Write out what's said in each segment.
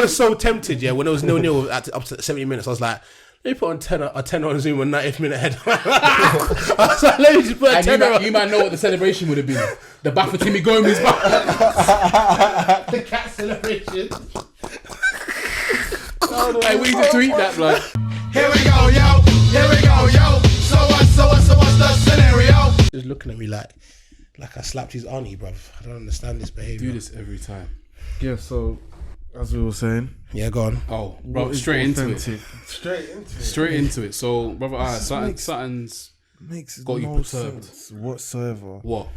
was so tempted, yeah, when it was 0-0 up to 70 minutes, I was like, let me put on 10 on Zouma on 90th minute head. I was like, let me just put a 10 on. You might know what the celebration would have been. The Baffa Timmy Gomez. The cat celebration. Hey, we need to tweet that, blood. Here we go, yo. So what's the scenario? Just looking at me like I slapped his auntie, bruv. I don't understand this behaviour. Do this every time. Yeah, so as we were saying. Yeah, go on. Oh, bro, straight into it. Straight into it. So, brother, something's makes got you no perturbed. sense whatsoever. What?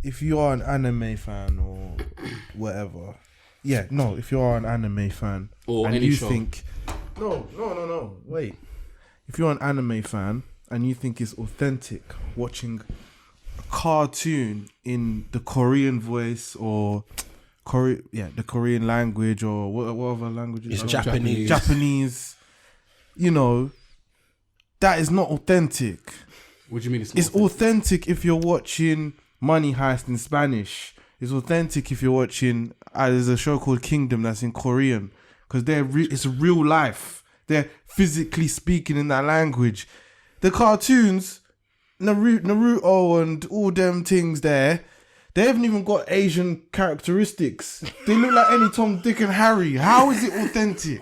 If you are an anime fan or whatever, if you are an anime fan or and any you show. think, no, wait. If you're an anime fan and you think it's authentic watching a cartoon in the Korean voice or the Korean language or whatever language it's Japanese. Japanese, that is not authentic. What do you mean It's authentic if you're watching Money Heist in Spanish. It's authentic if you're watching. There's a show called Kingdom that's in Korean because it's real life. They're physically speaking in that language. The cartoons, Naruto and all them things there, they haven't even got Asian characteristics. They look like any Tom, Dick and Harry. How is it authentic?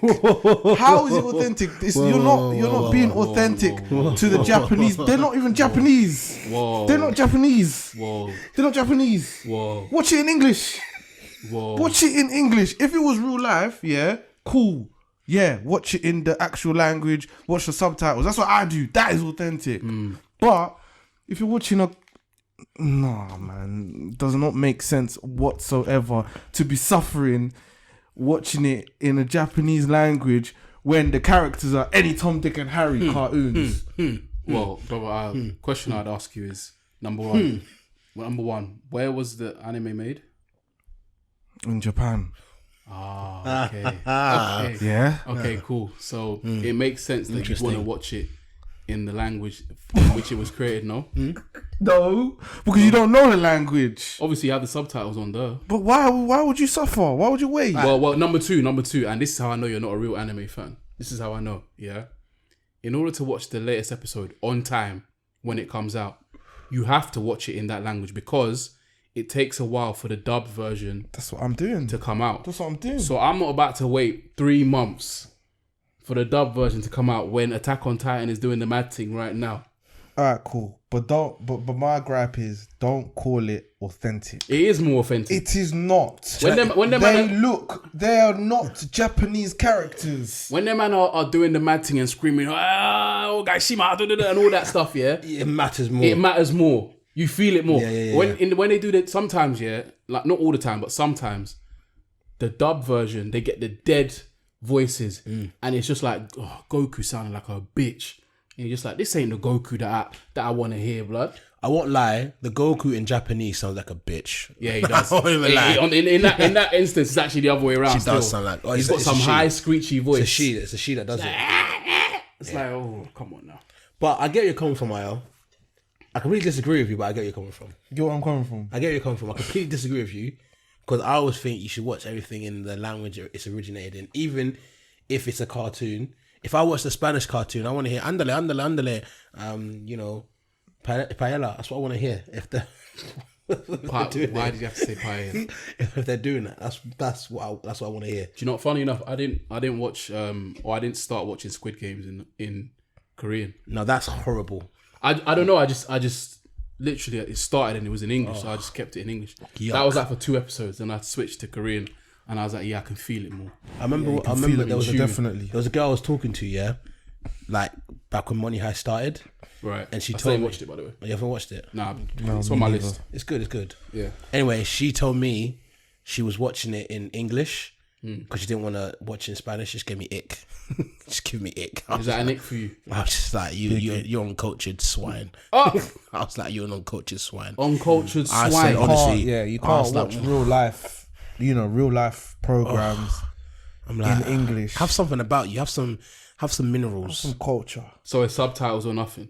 How is it authentic? You're not being authentic to the Japanese. They're not even Japanese. They're not Japanese. They're not Japanese. Watch it in English. Watch it in English. If it was real life, cool. Yeah, watch it in the actual language. Watch the subtitles. That's what I do. That is authentic. But if you're watching no, man, it does not make sense whatsoever to be suffering watching it in a Japanese language when the characters are any Tom, Dick and Harry cartoons. Well, brother, question I'd ask you is, number one, where was the anime made? In Japan. Okay. Yeah. Okay, cool. So it makes sense that you want to watch it in the language in which it was created, no? No, because you don't know the language. Obviously, you have the subtitles on there. But why would you suffer? Why would you wait? Well, number two, and this is how I know you're not a real anime fan. This is how I know, yeah? In order to watch the latest episode on time when it comes out, you have to watch it in that language because it takes a while for the dubbed version That's what I'm doing. to come out. That's what I'm doing. So I'm not about to wait 3 months for the dub version to come out when Attack on Titan is doing the mad thing right now. Alright, cool. But my gripe is don't call it authentic. It is more authentic. It is not. They are not Japanese characters. When them man are doing the mad thing and screaming, oh, guys, Shima, and all that stuff, yeah? It matters more. It matters more. You feel it more. Yeah. When they do that, sometimes, like not all the time, but sometimes, the dub version, they get the dead voices and it's just like, oh, Goku sounding like a bitch. And you're just like, this ain't the Goku that I want to hear, blood. I won't lie, the Goku in Japanese sounds like a bitch. Yeah, he does. I won't even lie. In that instance, it's actually the other way around. She does sound like... he's got some high, screechy voice. It's a she that does it. It's like, oh, come on now. But I get where you're coming from, Ayo. I completely disagree with you, but I get where you're coming from. You get where I'm coming from? I get where you're coming from. I completely disagree with you because I always think you should watch everything in the language it's originated in, even if it's a cartoon. If I watch the Spanish cartoon, I want to hear andale, paella. That's what I want to hear. If the why did you have to say paella? If they're doing that, that's what I want to hear. Do you know what? Funny enough, I didn't watch or I didn't start watching Squid Games in Korean. No, that's horrible. I don't know. I just literally it started and it was in English, so I just kept it in English. Yuck. That was like for 2 episodes, and I switched to Korean. And I was like, yeah, I can feel it more. I remember there was a girl I was talking to, like back when Money Heist started. Right. And she I told me, watched it, by the way. You haven't watched it? Nah, it's on my list. It's good. Yeah. Anyway, she told me she was watching it in English because she didn't want to watch it in Spanish. Just gave me ick. Just give me ick. Is that an ick for you? I was just like, you're uncultured swine. Oh! I was like, you're an uncultured swine. Uncultured swine. I said, honestly, you can't watch real life. Real life programs I'm like, in English. Have something about you. Have some minerals. Have some culture. So it's subtitles or nothing.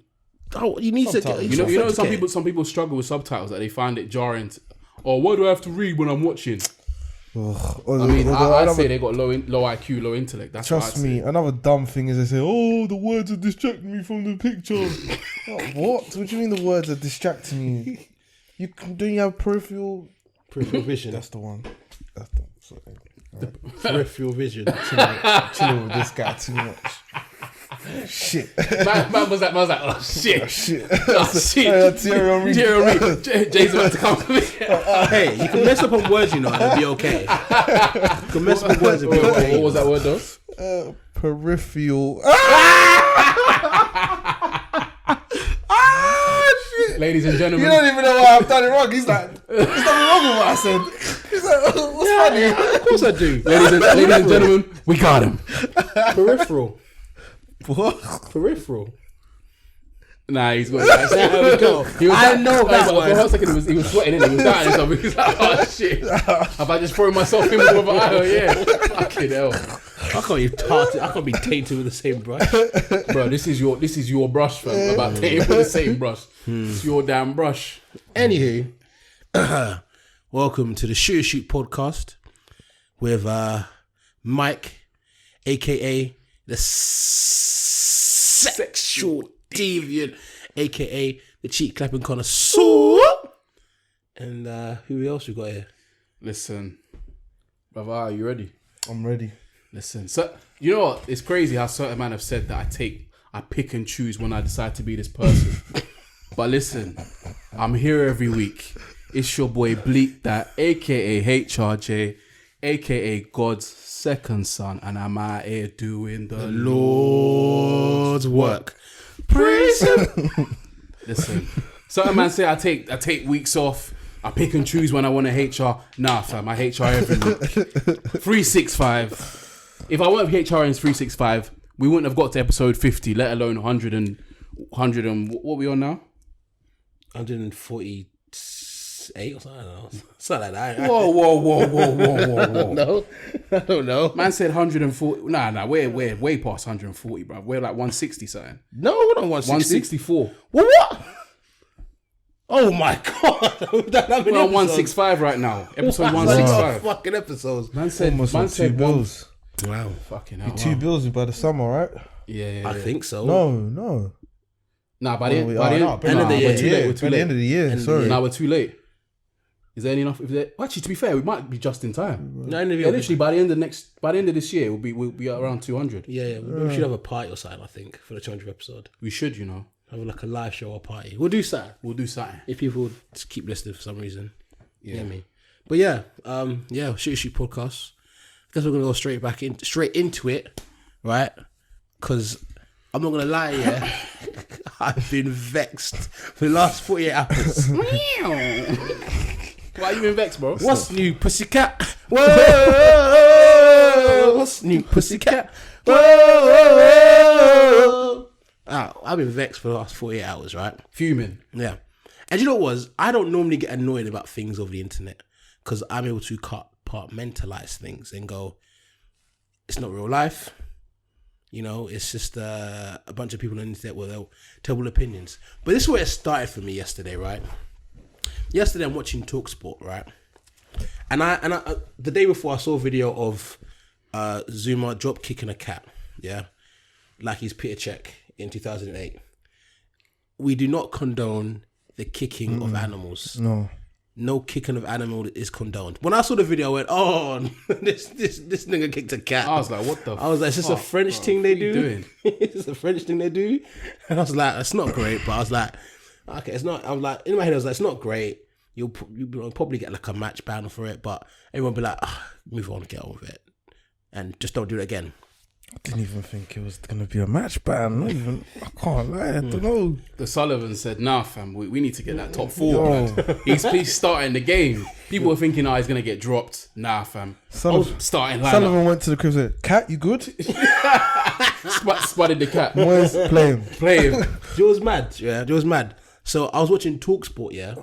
Oh, you need Subtitles. to. You know, some people struggle with subtitles. That they find it jarring. Why do I have to read when I'm watching? I'd say they got low IQ, low intellect. That's Trust me, another dumb thing is they say, "Oh, the words are distracting me from the picture." What? What do you mean the words are distracting you? Don't you have peripheral vision? That's the one. Sorry. Peripheral vision. Chilling with this guy too much. Shit. Man was like, oh shit. Oh, shit. Thierry Henry. Jay's about to come to me. Hey, you can mess up on words, you know, and it'll be okay. You can mess up on words and be okay. What was that word though? Peripheral. Shit. Ladies and gentlemen. You don't even know why I've done it wrong. He's like, there's nothing wrong with what I said. He's like, what's funny? Of course I do. Ladies and gentlemen, we got him. Peripheral. What? Peripheral. Nah, he's got that. There we go. I know that For a second, he was sweating in it. He was doubting himself. He was like, oh shit. Have I just thrown myself in with another eye? Yeah. Fucking hell. I can't be tainted with the same brush. Bro, this is your brush, fam. About tainted with the same brush. It's your damn brush. Anywho, welcome to the Shoot podcast with Mike, aka the sexual deviant, aka the cheek clapping connoisseur, and who else we got here? Listen, brother, are you ready? I'm ready. Listen, so you know what? It's crazy how certain men have said that I pick and choose when I decide to be this person. But listen, I'm here every week. It's your boy Bleak, that aka HRJ, aka God's second son, and I'm out here doing the Lord's work. Praise Him. Listen, certain man say I take weeks off. I pick and choose when I want to HR. Nah, fam, I HR every week. 365. If I weren't HRing 365, we wouldn't have got to episode 50, let alone 100 and what are we on now? 148 or something. I don't know. Something like that. Whoa. No, I don't know. Man said 140. Nah, we're way past 140, bro. We're like 160 something. No, we're not 160. 164. What? Oh my god. We're on 165 right now. Episode 165. Fucking episodes. Man said Almost on 2 bills. Wow. Fucking hell. 2 bills by the summer, right? Yeah. I think so. No. Nah, by the end of the year. We're too late. By the end of the year, sorry. Nah, we're too late. Is there enough? Actually, to be fair, we might be just in time. No, literally by the end of this year, we'll be at around 200. Yeah, we should have a party or something, I think, for the 200th episode. We should, you know. Have like a live show or party. We'll do something. If people just keep listening for some reason. Yeah. You know what I mean? But yeah, Shoot podcast. I guess we're gonna go straight into it, right? Because I'm not gonna lie, yeah, I've been vexed for the last 48 hours. Why are you been vexed, bro? What's new, pussycat? Whoa! What's new, pussycat? Whoa! I've been vexed for the last 48 hours, right? Fuming. Yeah. And you know what was? I don't normally get annoyed about things over the internet because I'm able to compartmentalize things and go, it's not real life. You know, it's just a bunch of people on the internet with their terrible opinions. But this is where it started for me yesterday, right? Yesterday I'm watching TalkSport, right? And I the day before I saw a video of Zouma drop kicking a cat, yeah? Like he's Peter Cech in 2008. We do not condone the kicking of animals. No kicking of animal is condoned. When I saw the video, I went, "Oh, this nigga kicked a cat." I was like, "What the?" I was like, "Is this a French thing they do? Doing? Is this a French thing they do?" And I was like, "It's not great," but I was like, "Okay, it's not." I'm like, in my head, I was like, "It's not great. You'll probably get like a match ban for it, but everyone will be like, move on, get on with it, and just don't do it again." I didn't even think it was going to be a match ban. I can't lie. I don't know. The Sullivan said, "Nah, fam, we need to get that top 4. Man. He's starting the game. People were thinking, he's going to get dropped. Nah, fam. Starting lineup." Sullivan went to the crib and said, "Cat, you good?" Spotted the cat. Boys, play him. It was mad. Yeah, it was mad. So I was watching TalkSport, yeah?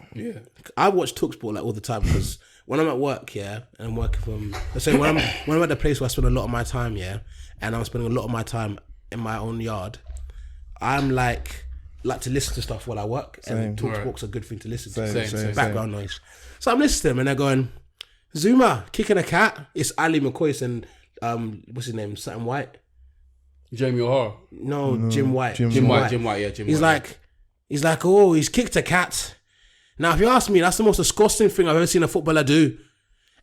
I watch TalkSport like all the time because when I'm at work, yeah, and I'm working from... So when I'm at the place where I spend a lot of my time, yeah, and I'm spending a lot of my time in my own yard, I'm like to listen to stuff while I work, and TalkSport's a good thing to listen to. Same. Background noise. So I'm listening to them and they're going, Zouma kicking a cat. It's Ali McCoy and what's his name? Something White. Jamie O'Hara. No, Jim White. Jim White. Yeah, Jim White. He's like, oh, he's kicked a cat. Now, if you ask me, that's the most disgusting thing I've ever seen a footballer do.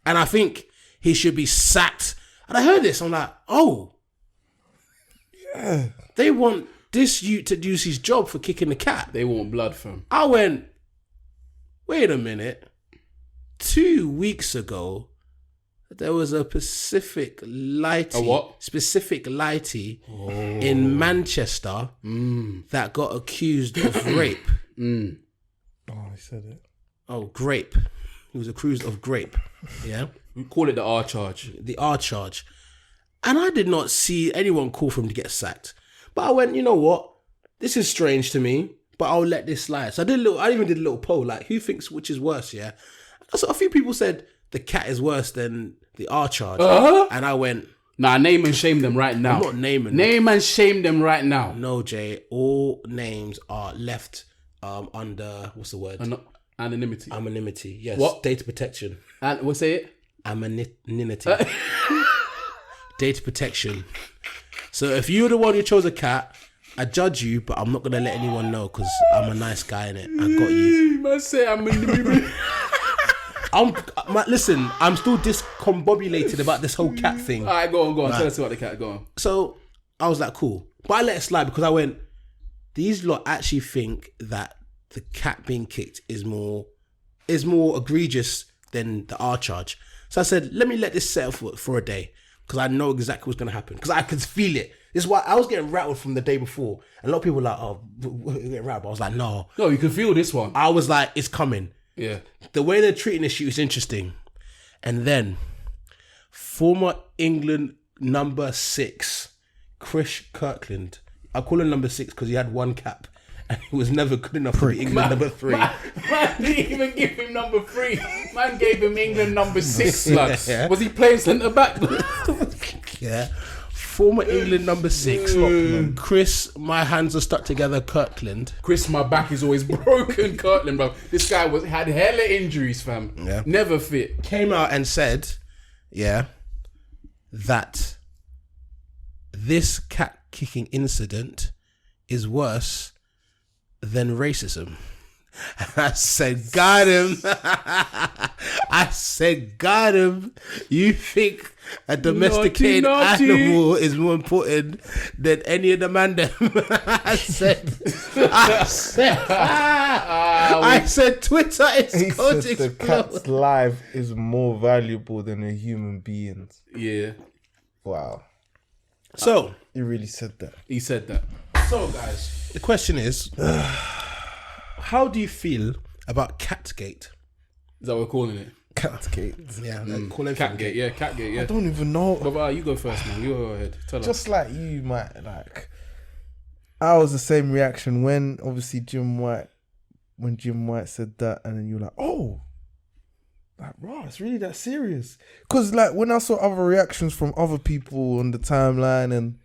And I think he should be sacked. And I heard this. I'm like, oh. Yeah. They want this youth to lose his job for kicking the cat. They want blood from. I went, wait a minute. 2 weeks ago, there was a Pacific Lighty. A what? Specific Lighty in Manchester that got accused of rape. Oh, he said it. Oh, grape. He was accused of grape. Yeah. We call it the R charge. The R charge. And I did not see anyone call for him to get sacked. But I went, you know what? This is strange to me, but I'll let this slide. So I even did a little poll, like, who thinks which is worse, yeah? So a few people said the cat is worse than the R charge. And I went... Nah, name and shame them right now. I'm not naming Name and shame them right now. No, Jay. All names are left under... What's the word? Anonymity. Anonymity, yes. What? Data protection. And we'll say it? Anonymity. Data protection. So if you're the one who chose a cat, I judge you, but I'm not going to let anyone know because I'm a nice guy, innit? I got you. Must say anonymity. Listen, I'm still discombobulated about this whole cat thing. All right, go on. Right. Tell us about the cat. Go on. So I was like, cool. But I let it slide because I went, these lot actually think that the cat being kicked is more egregious than the R charge. So I said, let me let this settle for a day because I know exactly what's going to happen because I could feel it. This is why I was getting rattled from the day before. And a lot of people were like, oh, get rattled. I was like, no. No, you can feel this one. I was like, it's coming. Yeah. The way they're treating this shoot is interesting. And then, former England number 6, Chris Kirkland. I call him number 6 because he had one cap and he was never good enough to be England number 3. Man didn't even give him number 3. Man gave him England number 6 slugs. Yeah. Was he playing centre back? Yeah. Former England number 6, Chris, my hands are stuck together, Kirkland. Chris, my back is always broken, Kirkland, bro. This guy had hella injuries, fam. Yeah. Never fit. Came out and said, yeah, that this cat kicking incident is worse than racism. I said, got him. I said, got him. You think a domesticated animal is more important than any of the man them? I said, Twitter is going to the cat's life is more valuable than a human being's. Yeah. Wow. So he really said that. He said that. So, guys, the question is, how do you feel about Catgate? Is that what we're calling it? Catgate. Yeah, call it Catgate. Yeah, Catgate. Yeah. I don't even know. But you go first, man. You go ahead. Tell us. Just like you might like. I was the same reaction when obviously Jim White said that, and then you were like, oh, like, bro, it's really that serious? Because like when I saw other reactions from other people on the timeline and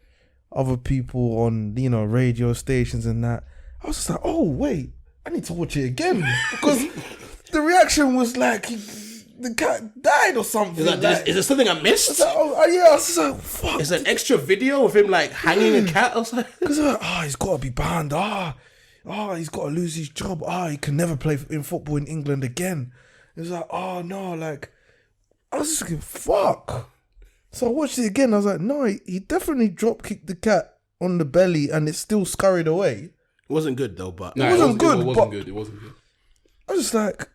other people on radio stations and that, I was just like, oh wait, I need to watch it again because the reaction was like the cat died or something. Is there something I missed? Like, I was just like, fuck. Is there an extra video of him like hanging a cat or something? Because he's got to be banned. He's got to lose his job. He can never play in football in England again. It was like, oh no, like I was just thinking, fuck. So I watched it again. I was like, no, he definitely drop kicked the cat on the belly and it still scurried away. It wasn't good though, but it wasn't good. It wasn't good. I was just like,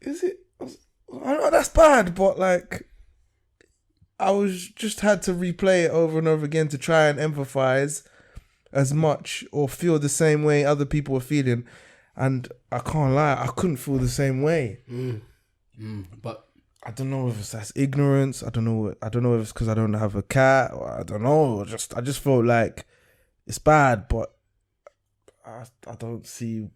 is it? I know that's bad, but like, I was just had to replay it over and over again to try and empathize as much or feel the same way other people were feeling, and I can't lie, I couldn't feel the same way. But I don't know if that's ignorance. I don't know if it's because I don't have a cat, or I don't know. I just felt like it's bad, but I don't see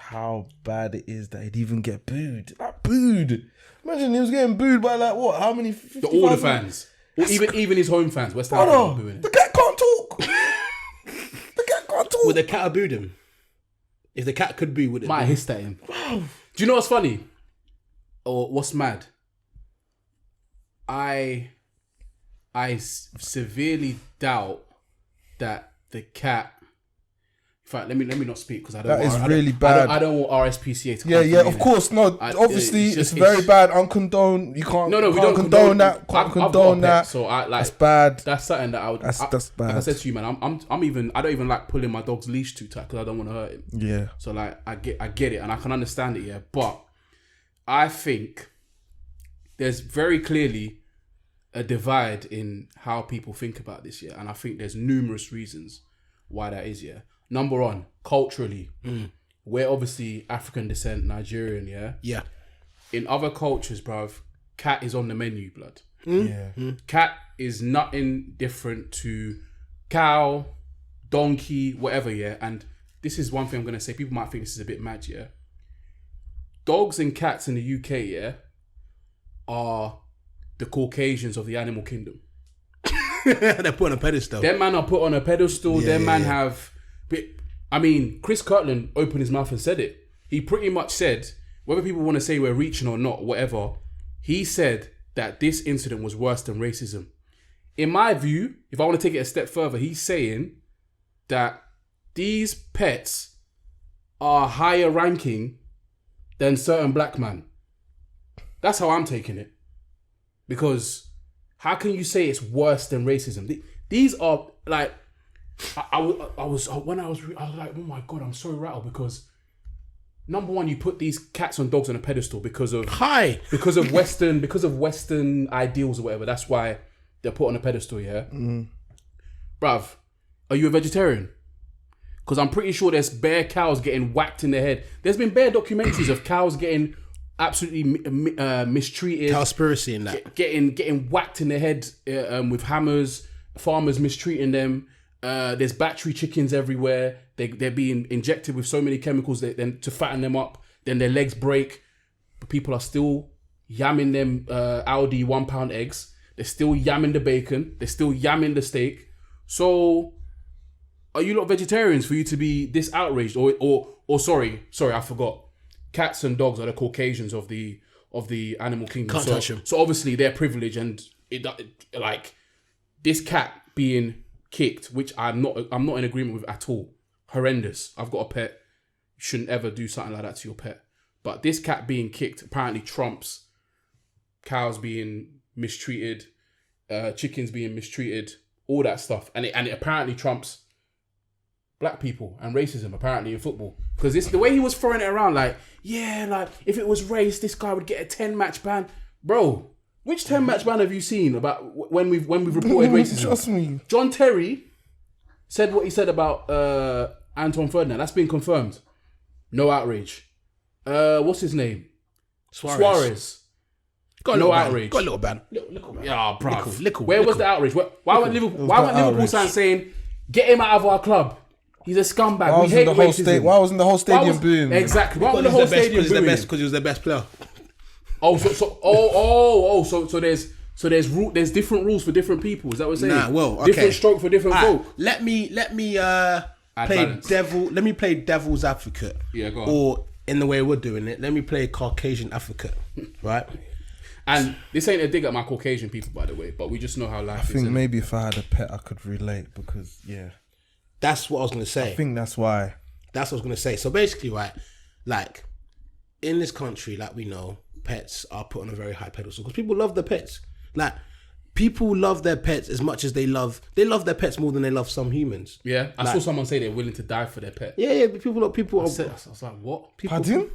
how bad it is that he'd even get booed. Like booed. Imagine he was getting booed by like what? How many? All the fans, or even his home fans. West Ham booing. The cat can't talk. The cat can't talk. Would the cat have booed him? If the cat could boo, would it? Might have hissed at him. Do you know what's funny? Or what's mad? I severely doubt that the cat. In fact, let me not speak because I don't. That is really bad. I don't want RSPCA to. Yeah, of course. No, obviously it's very bad. Uncondoned. You can't. No, we can't don't condone that. Can't I've got a condone pet, that. so I like. That's bad. That's something that I would. That's bad. Like I said to you, man, I don't even like pulling my dog's leash too tight because I don't want to hurt him. Yeah. So like, I get it and I can understand it. Yeah, but I think there's very clearly a divide in how people think about this. Yeah, and I think there's numerous reasons why that is. Yeah. Number one, culturally, we're obviously African descent, Nigerian, yeah? Yeah. In other cultures, bruv, cat is on the menu, blood. Yeah. Cat is nothing different to cow, donkey, whatever, yeah? And this is one thing I'm going to say. People might think this is a bit mad, yeah? Dogs and cats in the UK, yeah, are the Caucasians of the animal kingdom. They're put on a pedestal. Them man are put on a pedestal. Them man have... I mean, Chris Kirtland opened his mouth and said it. He pretty much said, whether people want to say we're reaching or not, whatever, he said that this incident was worse than racism. In my view, if I want to take it a step further, he's saying that these pets are higher ranking than certain black men. That's how I'm taking it. Because how can you say it's worse than racism? These are like... I was like, oh my God, I'm so rattled because number one, you put these cats and dogs on a pedestal because of Western ideals or whatever. That's why they're put on a pedestal, yeah. Bruv, are you a vegetarian? Because I'm pretty sure there's bare cows getting whacked in the head. There's been bare documentaries of cows getting absolutely mistreated, Cowspiracy in that, getting whacked in the head with hammers. Farmers mistreating them. There's battery chickens everywhere. They're being injected with so many chemicals then to fatten them up. Then their legs break. But people are still yamming them Aldi £1 eggs. They're still yamming the bacon. They're still yamming the steak. So, are you not vegetarians for you to be this outraged? Or sorry, I forgot. Cats and dogs are the Caucasians of the animal kingdom. Can't touch them. So obviously they're privileged, and like this cat being kicked, which I'm not in agreement with at all. Horrendous. I've got a pet. You shouldn't ever do something like that to your pet. But this cat being kicked apparently trumps cows being mistreated, chickens being mistreated, all that stuff, and it apparently trumps black people and racism apparently in football, because it's the way he was throwing it around, like if it was race, this guy would get a 10-match ban, bro. Which 10-match ban have you seen about when we've reported racism? Trust me. John Terry said what he said about Antoine Ferdinand. That's been confirmed. No outrage. What's his name? Suarez. Got no ban. outrage. Got a little ban. Yeah, bro. Little. Where was the outrage? Why weren't Liverpool fans saying, get him out of our club? He's a scumbag. We hate racism. Why wasn't the whole stadium booing? Exactly. Why wasn't the whole stadium booing? Because he was the best player. So there's different rules for different people. Is that what you're saying? Nah, well, okay. Different stroke for different folk. Let me play devil's advocate. Yeah, go on. Or in the way we're doing it, let me play Caucasian advocate, right? And this ain't a dig at my Caucasian people, by the way, but we just know how life is. I think maybe if I had a pet, I could relate because that's what I was gonna say. I think that's why. That's what I was gonna say. So basically, right, like in this country, like we know, pets are put on a very high pedestal because people love their pets. Like people love their pets as much as they love their pets more than they love some humans. Yeah, I saw someone say they're willing to die for their pet. Yeah. But people. I was like, what? Pardon?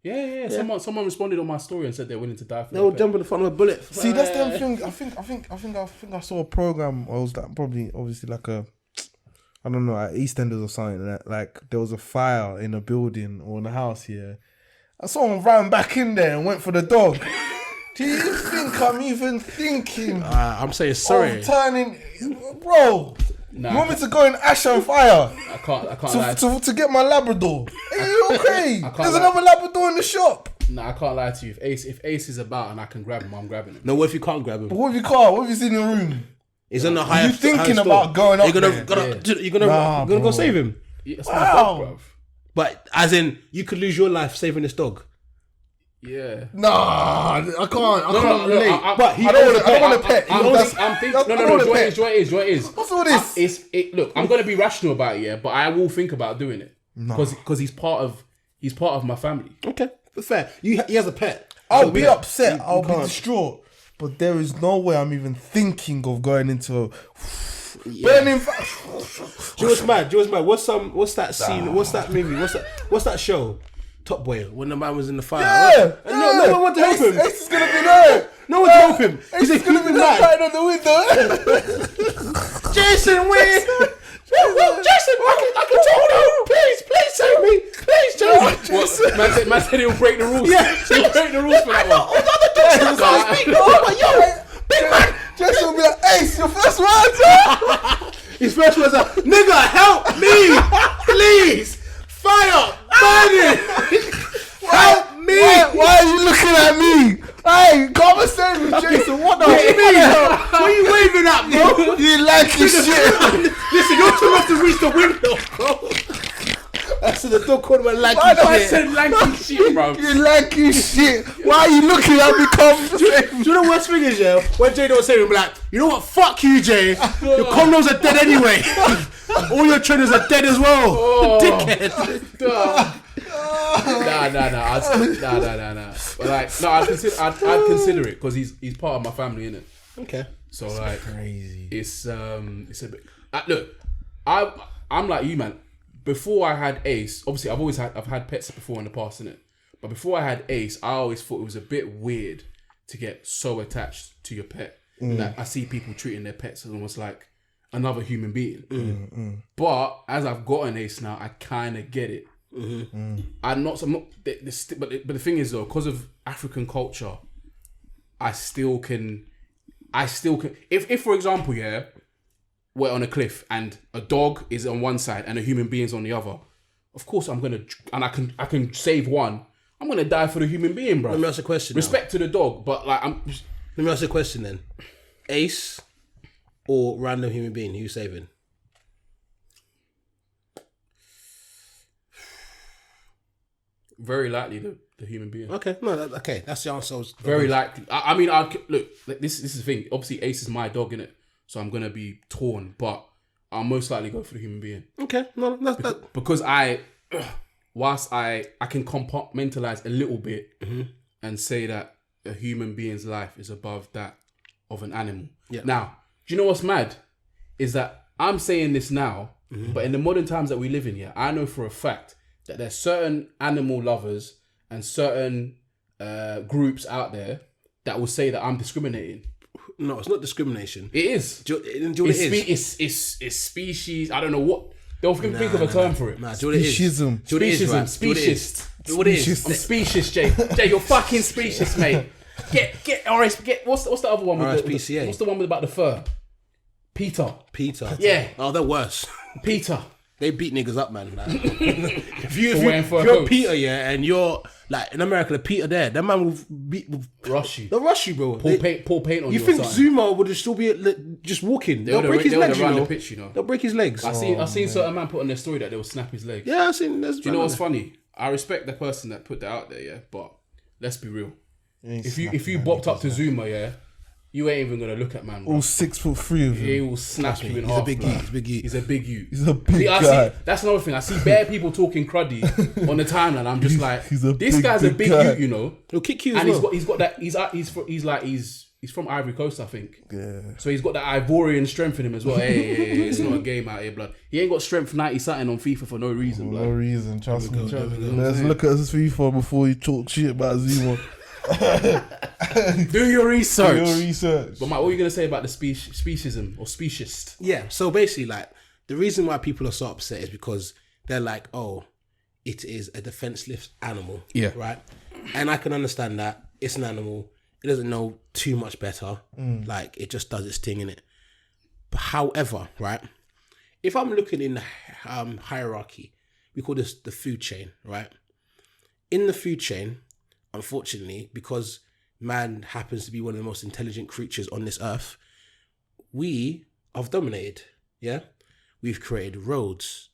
Yeah. Someone responded on my story and said they're willing to die for they their will pet. jump in the front of a bullet. See, that's the thing. I think I saw a program. Or it was that probably obviously like a, I don't know, at EastEnders or something. Like there was a fire in a building or in a house here. And someone ran back in there and went for the dog. Do you think I'm even thinking? I'm saying sorry. Of turning, bro. Nah, you want me to go and ash on fire? I can't lie. To get my Labrador. Are you okay? can't There's lie. another Labrador in the shop. Nah, I can't lie to you. If Ace is about and I can grab him, I'm grabbing him. No, what if you can't grab him? But what have you got? What have you seen in the room? He's on the higher. You thinking higher about going up You're there? gonna go save him. Yeah, that's my dog, bruv. But as in, you could lose your life saving this dog. Yeah. Nah, I can't relate. But he I don't want to pet. I'm thinking. No. Do what it is. What's all this? Look, I'm gonna be rational about it, yeah, but I will think about doing it because he's part of my family. Okay, fair. He has a pet. I'll be upset. I'll be distraught. But there is no way I'm even thinking of going into a burning. Do you know what's mad? What's that scene? What's that movie? What's that show? Top Boy, when the man was in the fire. Yeah, And no one wanted to help him. Ace is gonna be there. No one to help him. He's Ace is gonna be there, mad. on the window. Jason, wait. Jason, I can talk now. Please save me. Please, Jason. What? Man said he'll break the rules. Yeah. He'll break the rules for that one. All the other dogs can't speak. Oh, but yo, big man. Jason will be like, Ace, your first words. His first words are, nigga, help me, please. Fire, burning. Help me. Why are you looking at me? Hey, come and save me, Jason. What the What do you mean, bro? What are you waving at, bro? You like your shit. Listen, you're too much to reach the window, bro. I said the dog called him a lanky Why do I shit. Said lanky shit, bro. You like your shit. Why are you looking at me? Come Do you know the worst thing is, yeah? When Jay don't say it, be like, you know what? Fuck you, Jay. Your condos are dead anyway. All your trainers are dead as well. Dickhead. Nah. But like, no, I'd consider it because he's part of my family, innit? Okay. So like, crazy. it's a bit. Look, I'm like you, man. Before I had Ace, obviously I've had pets before in the past, innit? But before I had Ace, I always thought it was a bit weird to get so attached to your pet. Like I see people treating their pets as almost like another human being. But as I've got an Ace now, I kind of get it. I'm not. But the thing is though, because of African culture, I still can. If for example, yeah, we're on a cliff and a dog is on one side and a human being's on the other. Of course, I'm gonna, and I can save one. I'm gonna die for the human being, bro. Let me ask a question. Respect to the dog, but like Let me ask you a question then. Ace or random human being? Who you saving? very likely the human being. Okay, no, okay, that's the answer. Very likely. I mean, look. Like, this is the thing. Obviously, Ace is my dog, innit? So I'm gonna be torn, but I'll most likely go for the human being. Okay, no, that's that. Because whilst I can compartmentalize a little bit and say that a human being's life is above that of an animal. Yeah. Now, do you know what's mad? Is that I'm saying this now, but in the modern times that we live in here, I know for a fact that there's certain animal lovers and certain groups out there that will say that I'm discriminating. No, it's not discrimination. It is. Do you know what it is? It's species. I don't know what. They'll think of a term for it. Nah, do you know what it is? Speciesism. Do you know what it is, right? Speciesist. Do you know what it is? I'm specious, Jay. Jay, you're fucking specious, mate. Get RS. What's the other one? With RSPCA. What's the one about the fur? Peter. Yeah. Oh, they're worse. Peter. They beat niggas up, man. Like, if you're coats. Peter, yeah, and you're like in America, the Peter there, that man will beat. Rush you. They'll rush you, bro. Pour paint on you. You think or something. Zouma would still be just walking? They'll break his They legs, would run you know. the pitch, you know. They'll break his legs. I've seen certain man put on their story that they will snap his legs. Yeah, I've seen. Do you know what's funny? I respect the person that put that out there, yeah. But let's be real. If you bopped up to Zouma, yeah, you ain't even gonna look at man. Bro. All 6'3" of him. He will snap you in He's half. a big blood. He's a big you. He's a big you. He's a big I guy. see, that's another thing. I see bare people talking cruddy on the timeline. I'm just like, he's a this big, guy's a big big guy. you know. He'll kick you as And well. he's got that. He's from Ivory Coast, I think. Yeah. So he's got that Ivorian strength in him as well. Hey, it's not a game out here, blood. He ain't got strength 90 something on FIFA for no reason, blood. No reason. Trust me. Let's look at this FIFA before you talk shit about Zouma. Do your research. Do your research. But Mike, what are you gonna say about the speciesism or speciesist? Yeah, so basically, like, the reason why people are so upset is because they're like, oh, it is a defenseless animal. Yeah. Right? And I can understand that. It's an animal. It doesn't know too much better. Like, it just does its thing, innit? But however, right, if I'm looking in the hierarchy, we call this the food chain, right? In the food chain, unfortunately, because man happens to be one of the most intelligent creatures on this earth, we have dominated, yeah? We've created roads,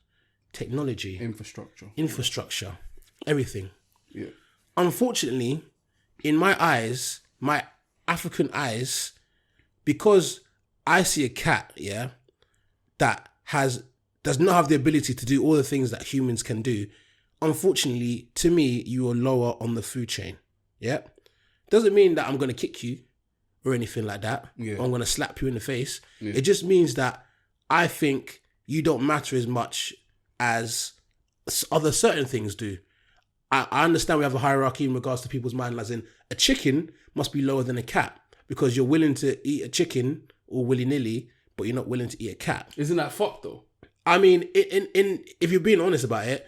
technology, Infrastructure, everything. Yeah. Unfortunately, in my eyes, my African eyes, because I see a cat, yeah, that does not have the ability to do all the things that humans can do. Unfortunately, to me, you are lower on the food chain. Yeah, doesn't mean that I'm gonna kick you or anything like that. Yeah. Or I'm gonna slap you in the face. Yeah. It just means that I think you don't matter as much as other certain things do. I understand we have a hierarchy in regards to people's mind, as in a chicken must be lower than a cat because you're willing to eat a chicken or willy-nilly, but you're not willing to eat a cat. Isn't that fucked though? I mean, in if you're being honest about it,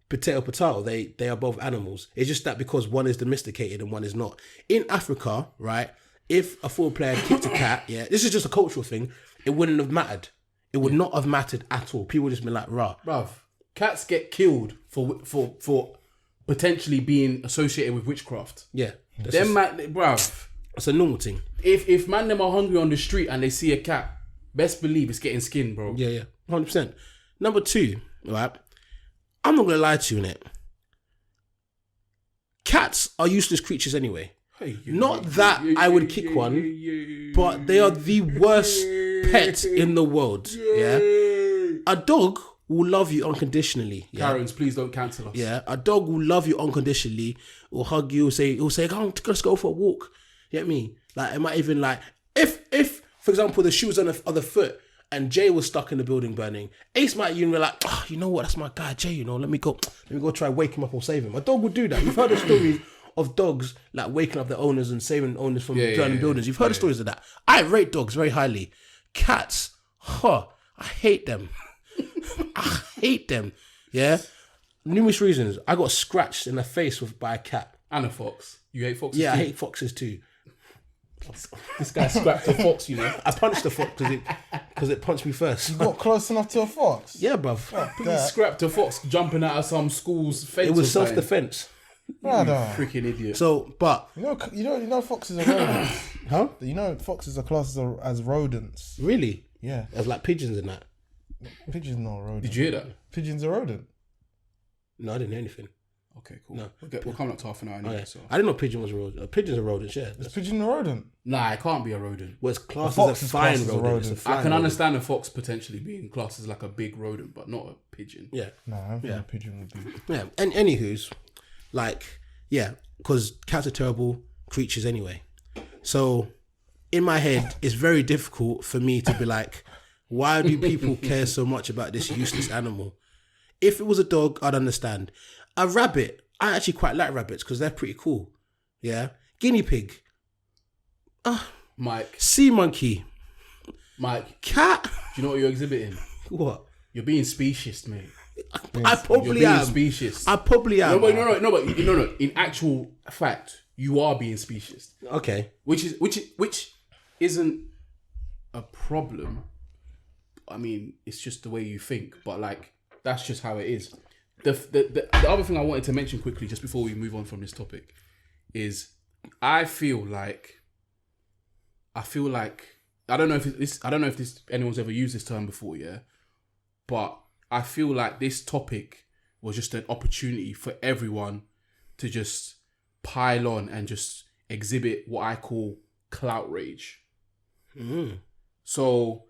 potato, they are both animals. It's just that because one is domesticated and one is not. In Africa, right, if a football player kicked a cat, yeah, this is just a cultural thing, it wouldn't have mattered. It would not have mattered at all. People would just be like, rah. Bruv, cats get killed for potentially being associated with witchcraft. Yeah. Bruv, It's a normal thing. if man them are hungry on the street and they see a cat, best believe it's getting skinned, bro. Yeah. 100%. Number 2, right, I'm not going to lie to you, innit? Cats are useless creatures anyway. Not that I would kick one, but they are the worst pet in the world. Yeah, a dog will love you unconditionally. Yeah? Karens, please don't cancel us. Yeah, a dog will love you unconditionally. Will hug you. Will say, "Come, let's go for a walk." You get me? Like, it might even like if for example the shoe was on the other foot and Jay was stuck in the building burning, Ace might even be like, "Oh, you know what? That's my guy, Jay. You know, let me go try wake him up or save him." A dog would do that. You've heard the stories of dogs like waking up their owners and saving owners from burning buildings. You've heard the stories of that. I rate dogs very highly. Cats, I hate them. I hate them. Yeah, numerous reasons. I got scratched in the face by a cat. And a fox. You hate foxes? Yeah, too? I hate foxes too. This guy scrapped a fox, you know. I punched the fox because it punched me first. Got close enough to a fox. Yeah, bruv. He scrapped a fox jumping out of some school's fence. It was or something. self-defense. Brother. Freaking idiot. So, but You know foxes are rodents. huh? You know foxes are classed as rodents. Really? Yeah. There's like pigeons in that. Pigeons not a rodent. Did you hear that? Pigeons are rodent. No, I didn't hear anything. Okay, cool. No. We're coming up to half an hour anyway, Okay. so. I didn't know pigeon was a rodent. Pigeons are rodents, yeah. Is pigeon a rodent? Nah, it can't be a rodent. Well, it's classed A as fox a is fine classed as a rodent. rodent. It's a flying I can rodent. understand a fox potentially being classed as like a big rodent, but not a pigeon. Yeah. No, I don't think a pigeon would be. Yeah. And anywho's, like, yeah, because cats are terrible creatures anyway. So, in my head, it's very difficult for me to be like, why do people care so much about this useless animal? If it was a dog, I'd understand. A rabbit, I actually quite like rabbits because they're pretty cool. Yeah. Guinea pig. Mike, Sea monkey. Cat. do you know what you're exhibiting? What? You're being specious, mate. I probably You're being am. specious. I probably am. No. In actual fact, you are being specious, Okay. which isn't a problem. I mean, it's just the way you think, but like that's just how it is. The other thing I wanted to mention quickly, just before we move on from this topic, is I feel like I don't know if anyone's ever used this term before, yeah, but I feel like this topic was just an opportunity for everyone to just pile on and just exhibit what I call clout rage. So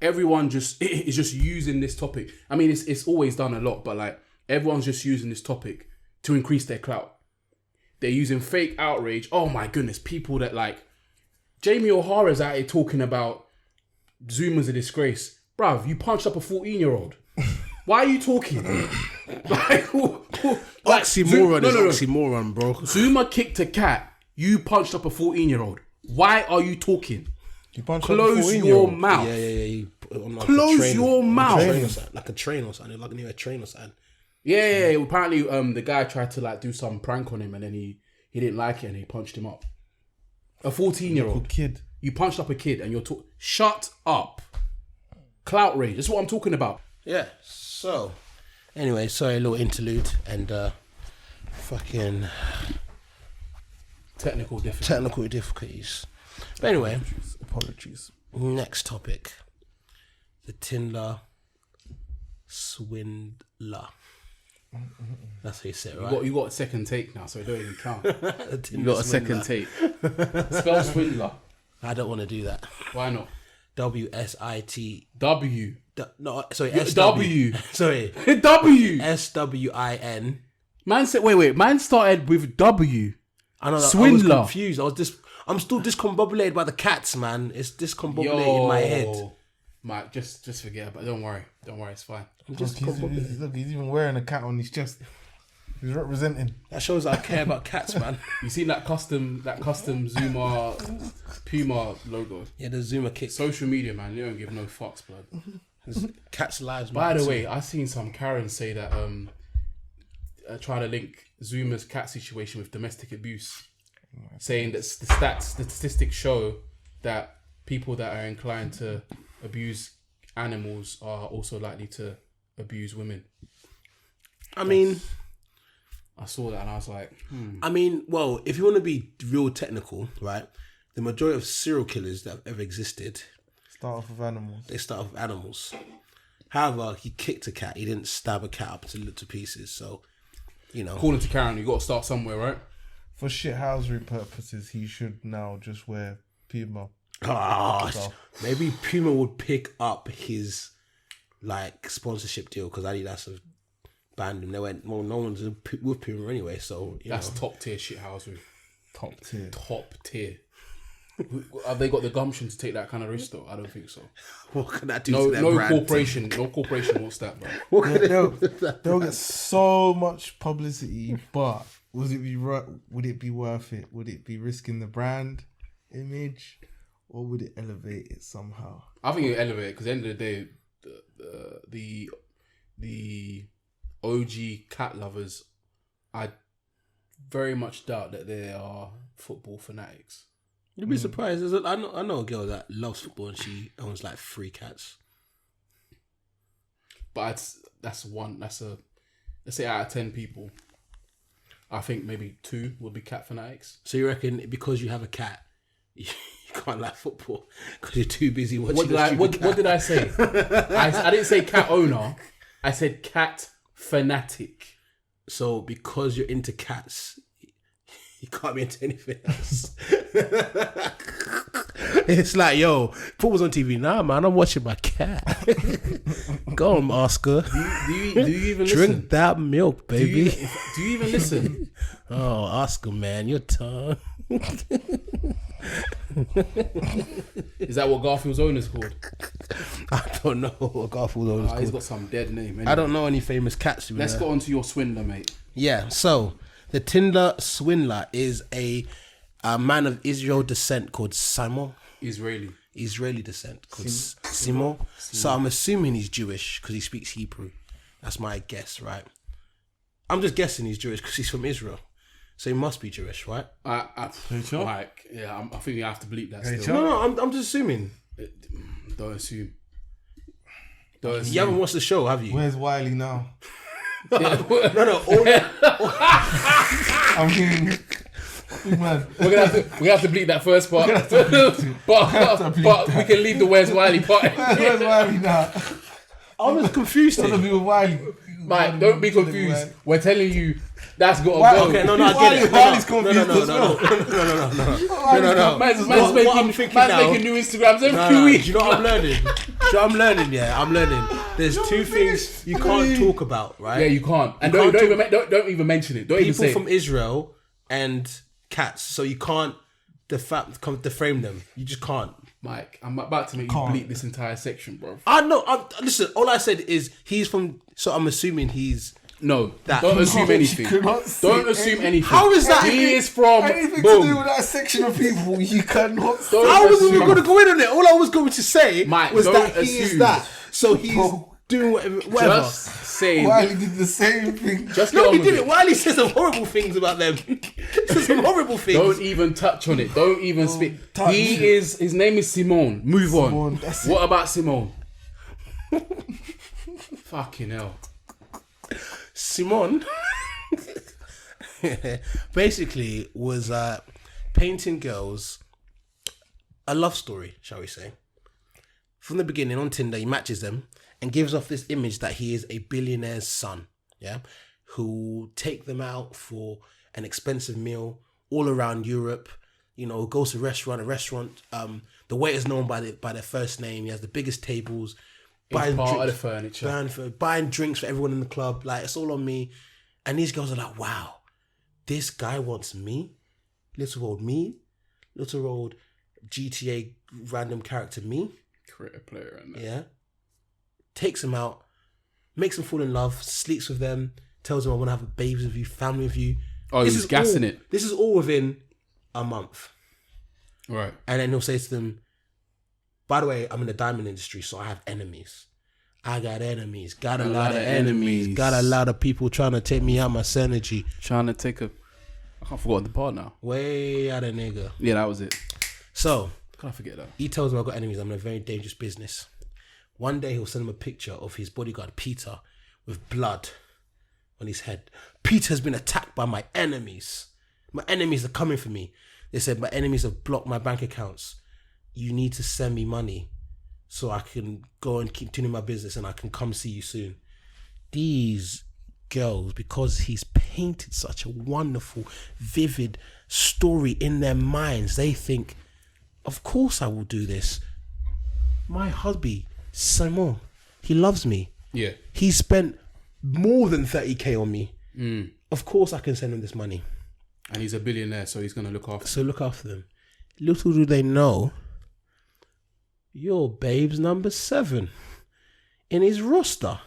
everyone is just using this topic. I mean, it's always done a lot, but like everyone's just using this topic to increase their clout. They're using fake outrage. Oh my goodness, people that like Jamie O'Hara's out here talking about Zouma's a disgrace. Bruv, you punched up a 14-year-old. Why are you talking? Oxymoron is oxymoron, bro. Zouma kicked a cat. You punched up a 14-year-old. Why are you talking? You punched Close up a your 14-year-old. mouth. Yeah. You put it on, like, Close a train, your mouth. Like a train or something. Like near a train or something. Yeah. Apparently, the guy tried to like do some prank on him, and then he didn't like it, and he punched him up. A 14-year-old Kid. You punched up a kid, and you're shut up. Clout rage. That's what I'm talking about. Yeah. So, anyway, sorry, a little interlude and fucking Technical difficulty. technical difficulties. But anyway, Apologies. next topic: the Tinder swindler. That's how you say it, You right? got you got a second take now, so it don't even count. You You got a second take. Spell Swindler. I don't want to do that. Why not? WSIT. W. No, sorry. Yeah, SW. W. Sorry. W. SWIN. Man said, wait. Man started with W. I know that Swindler. I was confused. I'm still discombobulated by the cats, man. It's discombobulated in my head. Mike, just forget about it. Don't worry, it's fine. I'm just Look, he's even wearing a cat on his chest. He's representing. That shows I care about cats, man. You seen that custom Zouma Puma logo? Yeah, the Zouma kick. Social media, man, they don't give no fucks, blood. Cats' lives. By man. the way, I seen some Karen say that try to link Zouma's cat situation with domestic abuse, saying that the statistics show that people that are inclined to abuse animals are also likely to abuse women. I mean, I saw that and I was like, well, if you want to be real technical, right? The majority of serial killers that have ever existed, Start off with animals. they start off with animals. However, he kicked a cat. He didn't stab a cat up to pieces. So, you know. according to Karen, you got to start somewhere, right? For shithousery purposes, he should now just wear Puma. Maybe Puma would pick up his sponsorship deal because Adidas have banned him. They went, well, no one's with Puma anyway, so That's top tier shithousery. Top tier. Top tier. Have they got the gumption to take that kind of risk though? I don't think so. What can that do No, to their no brand? corporation wants that, bro. They'll get so much publicity, but would it be worth it? Would it be risking the brand image, or would it elevate it somehow? I think it elevate because at the end of the day, the OG cat lovers, I very much doubt that they are football fanatics. You'd be surprised. I know a girl that loves football and she owns 3 cats. But let's say out of 10 people, I think maybe 2 would be cat fanatics. So you reckon because you have a cat, you can't like football because you're too busy watching What did I say? I didn't say cat owner. I said cat fanatic. So because you're into cats, you can't be into anything else. It's like, yo, football's on TV. Nah, man, I'm watching my cat. Go on, Oscar. Do you even Drink listen? that milk, baby. Do you even listen? Oh, Oscar, man, your tongue. Is that what Garfield's owner is called? I don't know what Garfield owns. He's got some dead name. Anyway. I don't know any famous cats. Let's go on to your Swindler, mate. Yeah, so the Tinder Swindler is a man of Israel descent called Simon. Israeli descent called Simon. So I'm assuming he's Jewish because he speaks Hebrew. That's my guess, right? I'm just guessing he's Jewish because he's from Israel. So he must be Jewish, right? I think you have to bleep that still. No, I'm just assuming. Don't assume. You haven't watched the show, have you? Where's Wiley now? No. I mean, man. We're gonna have to bleep that first part, but we can leave the Where's Wiley part. Where's Wiley now? I was confused. Gonna be with Wiley. Mate, don't be confused. We're telling you that's got to go. Okay, no, I get it. Wiley's confused as No. Man's What I'm making new Instagrams every week. Do you know what I'm learning? I'm learning. There's 2 things you can't talk about, right? Yeah, you can't. And You don't even mention it. Don't even People say from Israel and cats, so you can't defame them. You just can't. Mike, I'm about to make you bleep this entire section, bro. I know. Listen, all I said is he's from. So I'm assuming he's. No, That. don't assume anything. cannot say Don't assume anything. How is that? He is from Anything to boom. do with that section of people, you cannot say. Don't How was we assume. going to go in on it? All I was going to say Mike, was don't that he is assume. that. So he's doing whatever. Just say. Wiley did the same thing. Just No, get he on with didn't. it. Wiley says some horrible things about them. He says some horrible things. Don't even touch on it. Don't even speak. touch His name is Simone. Move on. Simone, that's it. What about Simone? Fucking hell. Simon basically was painting girls a love story, shall we say. From the beginning on Tinder, he matches them and gives off this image that he is a billionaire's son. Yeah. who take them out for an expensive meal all around Europe. You know, goes to a restaurant. The waiter's known by their first name. He has the biggest tables. Part Buying of the furniture. Buying drinks for everyone in the club. Like, it's all on me. And these girls are like, wow, this guy wants me. Little old GTA random character me. Creative player and that. Yeah. Takes him out, makes him fall in love, sleeps with them, tells them I want to have a baby with you, family with you. Oh, he's gassing it. This is all within a month. Right. And then he'll say to them, by the way, I'm in the diamond industry, so I have enemies. I got enemies. Got a lot of enemies. Got a lot of people trying to take me out my synergy. Trying to take a... I can't forget the part now. Way out of nigga. Yeah, that was it. So... Can't forget that. He tells me I've got enemies. I'm in a very dangerous business. One day he'll send him a picture of his bodyguard, Peter, with blood on his head. Peter has been attacked by my enemies. My enemies are coming for me. They said, my enemies have blocked my bank accounts. You need to send me money so I can go and continue my business and I can come see you soon. These girls, because he's painted such a wonderful, vivid story in their minds, they think, of course I will do this. My hubby, Simon, he loves me. Yeah. He spent more than 30k on me. Of course I can send him this money. And he's a billionaire, so he's going to look after them. Little do they know, you're babe's number 7 in his roster.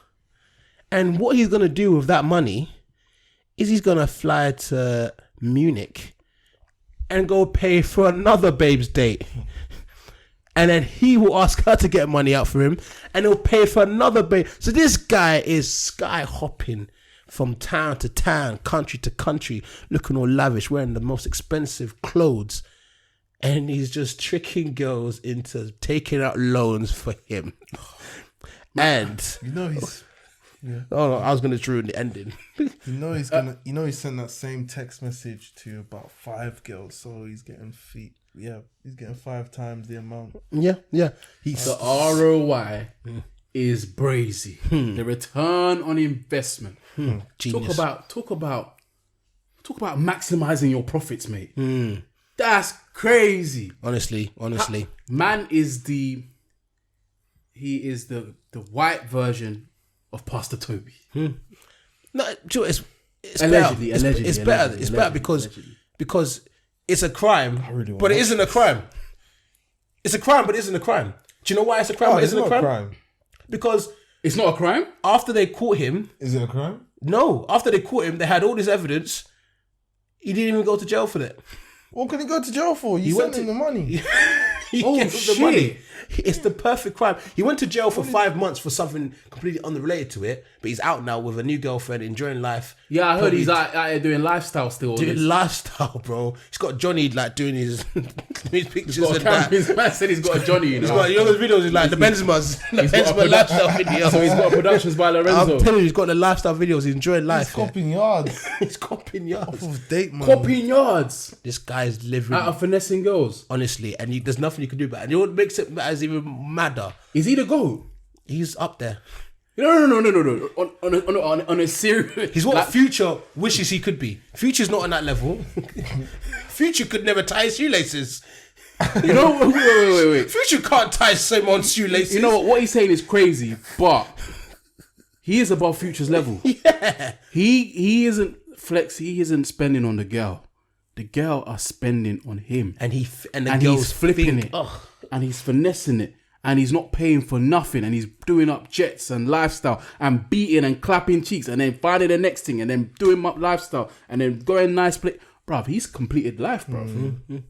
And what he's going to do with that money is he's going to fly to Munich and go pay for another babe's date. And then he will ask her to get money out for him and he'll pay for another babe. So this guy is sky hopping from town to town, country to country, looking all lavish, wearing the most expensive clothes. And he's just tricking girls into taking out loans for him. And You know he's oh no, I was gonna ruin the ending. he sent that same text message to about 5 girls, so he's getting he's getting 5 times the amount. Yeah. He's The ROI is brazy. The return on investment. genius. Talk about maximizing your profits, mate. That's crazy. Honestly. Man is the white version of Pastor Toby. No, Joe, it's Allegedly, better. allegedly, It's better. allegedly, It's better allegedly. because it's a crime, really want but it that. isn't a crime. It's a crime, but it isn't a crime. Do you know why it's a crime? but it it's isn't not a crime? Because It's not a crime. after they caught him, Is it a crime? after they caught him, they had all this evidence. He didn't even go to jail for that. What can he go to jail for? You went sent him to- the money. He Oh, gave them shit. the money. It's the perfect crime. He went to jail for 5 months for something completely unrelated to it, but he's out now with a new girlfriend, enjoying life. Yeah, I heard Probably he's out here doing lifestyle still. doing lifestyle, bro. He's got Johnny like doing his pictures He's got a and that. camera. Man said he's got a Johnny. You He's know. got those videos. He's like the Benzema's, the He's got a Benzema lifestyle video. So he's got productions by Lorenzo. I'm telling you, he's got the lifestyle videos. He's enjoying He's life. Yeah. copying yards He's copying yards. off of date, man. Copying yards This guy's living out of finessing girls. honestly, and there's nothing you can do about it. And you know what makes it as even madder? Is he the GOAT? He's up there. No. On a serious. He's what like, Future wishes he could be. Future's not on that level. Future could never tie his shoelaces. you know. Wait. Future can't tie Simon's shoelaces. You know what he's saying is crazy, but he is above Future's level. Yeah. He isn't flex. He isn't spending on the girl. The girl are spending on him, And the and girls he's flipping think, it, "Ugh." and he's finessing it, and he's not paying for nothing, and he's doing up jets and lifestyle, and beating and clapping cheeks, and then finding the next thing, and then doing up lifestyle, and then going nice play, bruv. He's completed life, bruv.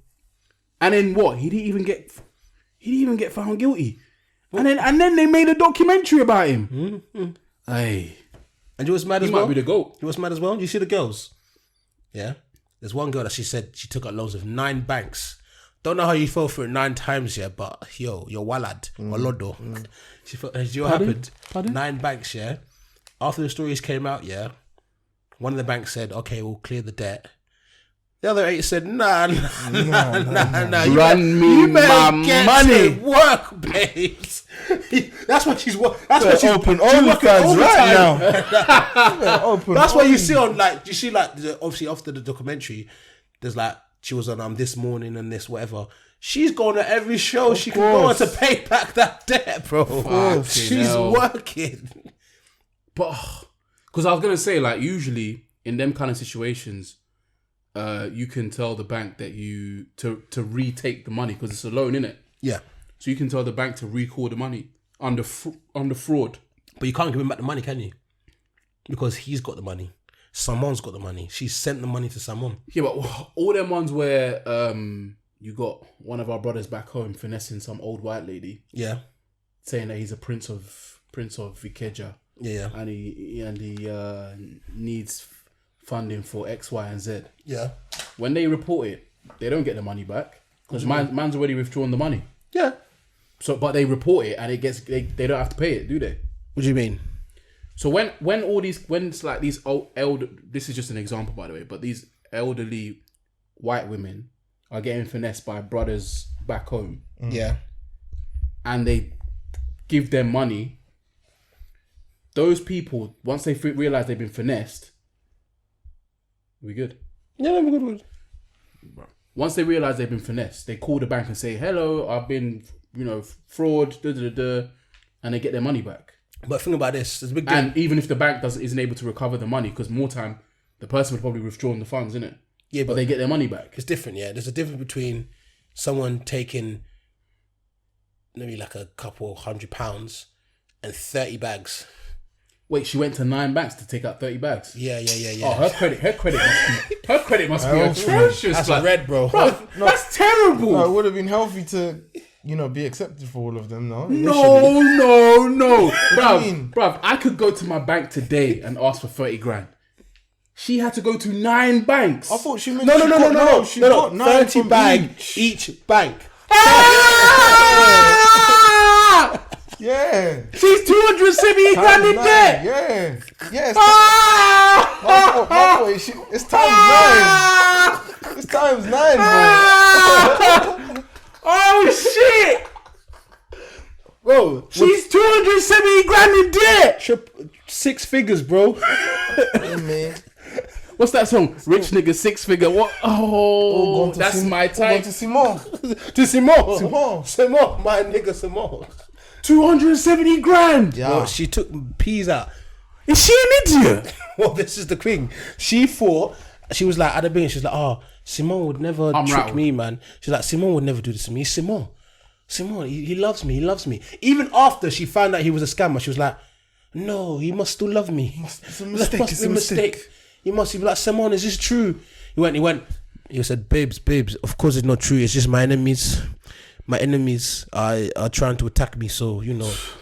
And then what? He didn't even get found guilty, and then they made a documentary about him. Hey, And you know what's mad he as might well? be the GOAT. You know what's mad as well? You see the girls? Yeah. There's one girl that she said she took out loans of 9 banks. Don't know how you fell for it 9 times, yeah, but yo, you're walad, walodo. She felt, you know what happened? Pardon? 9 banks, yeah. After the stories came out, yeah, one of the banks said, okay, we'll clear the debt. The other 8 said, nah. Run me You better my get money. to work, babes. That's what she's. That's what she's open she's working OnlyFans right overtime. now. Open. That's why you see on like you see like obviously after the documentary, there's like she was on This Morning and this whatever. She's going to every show she can go on to pay back that debt, bro. She's working. But because I was gonna say, like, usually in them kind of situations, you can tell the bank that you to retake the money because it's a loan, innit? Yeah, So you can tell the bank to recall the money under fraud. but you can't give him back the money, can you? Because he's got the money. Someone's got the money. She sent the money to someone. Yeah, but all them ones where you got one of our brothers back home finessing some old white lady, Yeah, saying that he's a prince of Ikeja, yeah, and he needs funding for X, Y, and Z. yeah. When they report it, they don't get the money back because man's already withdrawn the money. Yeah. So, but they report it and it gets they don't have to pay it, do they? What do you mean? So when it's like these old elder, this is just an example by the way, but these elderly white women are getting finessed by brothers back home, Yeah. and they give them money. Those people, once they realize they've been finessed, we good. Yeah, I'm good. Once they realize they've been finessed, they call the bank and say, "Hello, I've been, fraud, and they get their money back. But think about this: there's a big And even if the bank isn't able to recover the money, because more time, the person would probably withdrawn the funds, innit? Yeah, But they get their money back. it's different. Yeah, there's a difference between someone taking maybe like a couple £100 and 30 bags. Wait, she went to 9 banks to take out 30 bags. Yeah. Oh, her credit must be atrocious. That's like, a red, bro. that's terrible. No, it would have been healthy to, be accepted for all of them, no? No. mean? Bruv, I could go to my bank today and ask for 30 grand. She had to go to 9 banks. I thought she meant No. She got 9 30 from bags each bank. Yeah. She's 270 grand in debt. Yeah. Yeah. Ah! My boy, it's times 9. It's times 9, bro. Oh shit! Bro, She's 270 grand in debt. 6 figures, bro. Yeah, man. What's that song? Rich nigga 6 figure. What? Oh, that's my Going type. to Simon. To Simon, my nigga Simon. 270 grand. Yeah. Bro, she took peas out. Is she an idiot? Well, this is the thing. She thought, she was like, at the beginning, she was like, oh, Simon would never trick rattled. me, man. She's like, Simon would never do this to me. Simon, he loves me. Even after she found out he was a scammer, she was like, no, he must still love me. It's a mistake. Must be a mistake. He must be like, Simon, is this true? He said, babes, of course it's not true. It's just my enemies. My enemies are trying to attack me, so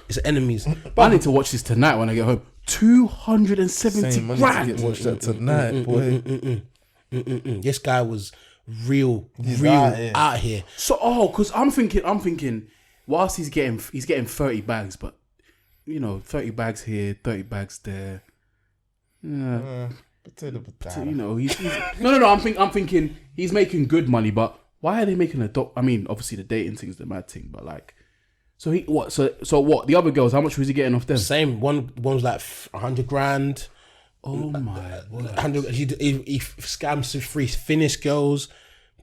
it's enemies. But I need to watch this tonight when I get home. 270 grand. Watch that tonight, boy. This guy was real out here. So, because I'm thinking, whilst he's getting 30 bags, but 30 bags here, 30 bags there. Potato. He's no. I'm thinking he's making good money, but why are they making a doc? I mean, obviously the dating thing is the mad thing, but like, so he what? So what? The other girls, how much was he getting off them? Same. One was like 100 grand. Oh my word! 100. He scams to free Finnish girls.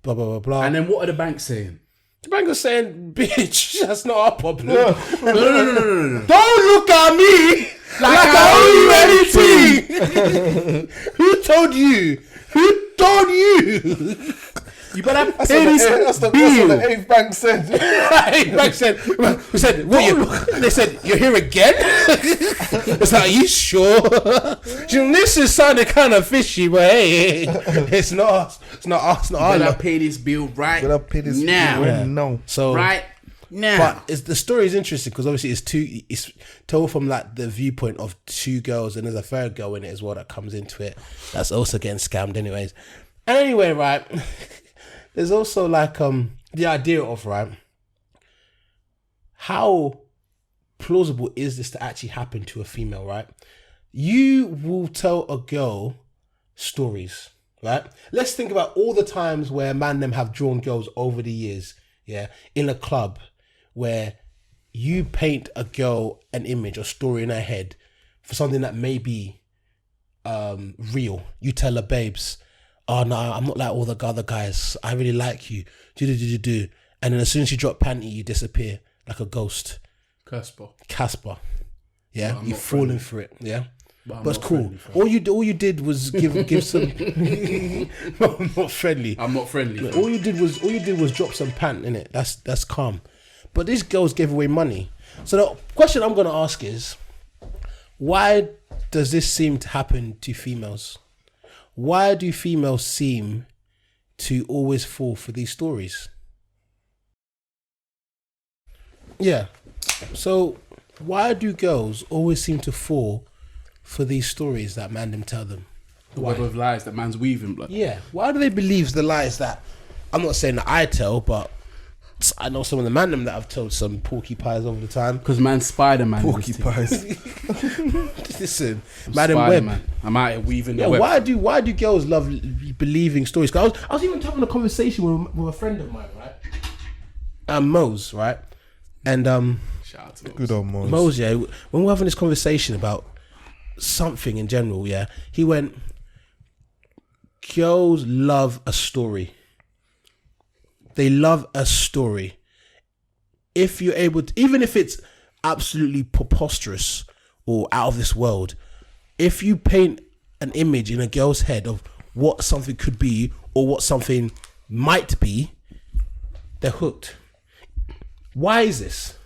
Blah blah blah blah. And then what are the banks saying? The bank was saying, "Bitch, that's not our problem." No. Don't look at me like I owe you anything. Who told you? You better pay this That's what bill. the 8th bank said. Bank said, what? They said, you're here again? It's like, are you sure? This is sounding kind of fishy, but hey, it's not us. It's not us. Not Better us. pay this bill right Gotta pay this now. bill right now. So Right now. But the story is interesting because obviously it's told from like the viewpoint of 2 girls, and there's a third girl in it as well that comes into it. That's also getting scammed, anyways. And anyway, right. There's also like the idea of, right, how plausible is this to actually happen to a female, right? You will tell a girl stories, right? Let's think about all the times where man them have drawn girls over the years, yeah, in a club where you paint a girl an image or story in her head for something that may be real. You tell her, babes, oh no, I'm not like all the other guys. I really like you. Do. And then as soon as you drop panty, you disappear like a ghost. Casper. Yeah, you've fallen for it. Yeah. But it's cool. All you did was give some. I'm not friendly. All you did was drop some pant in it. That's calm. But these girls gave away money. So the question I'm gonna ask is, why does this seem to happen to females? Why do females seem to always fall for these stories? Yeah. So why do girls always seem to fall for these stories that man them tell them? The web of lies that man's weaving, blood. Yeah. Why do they believe the lies that, I'm not saying that I tell, but I know some of the man them that have told some porcupines over the time. Because man's Spider-Man. Porcupines. Listen, Madam Web. Man. I'm out here weaving the web. Why do girls love believing stories? Cause I was even having a conversation with a friend of mine, right? Mose, right? And Shout out to Good old Mose. Mose, yeah. When we were having this conversation about something in general, yeah, he went, girls love a story. They love a story. If you're able to, even if it's absolutely preposterous or out of this world, if you paint an image in a girl's head of what something could be or what something might be, they're hooked. Why is this?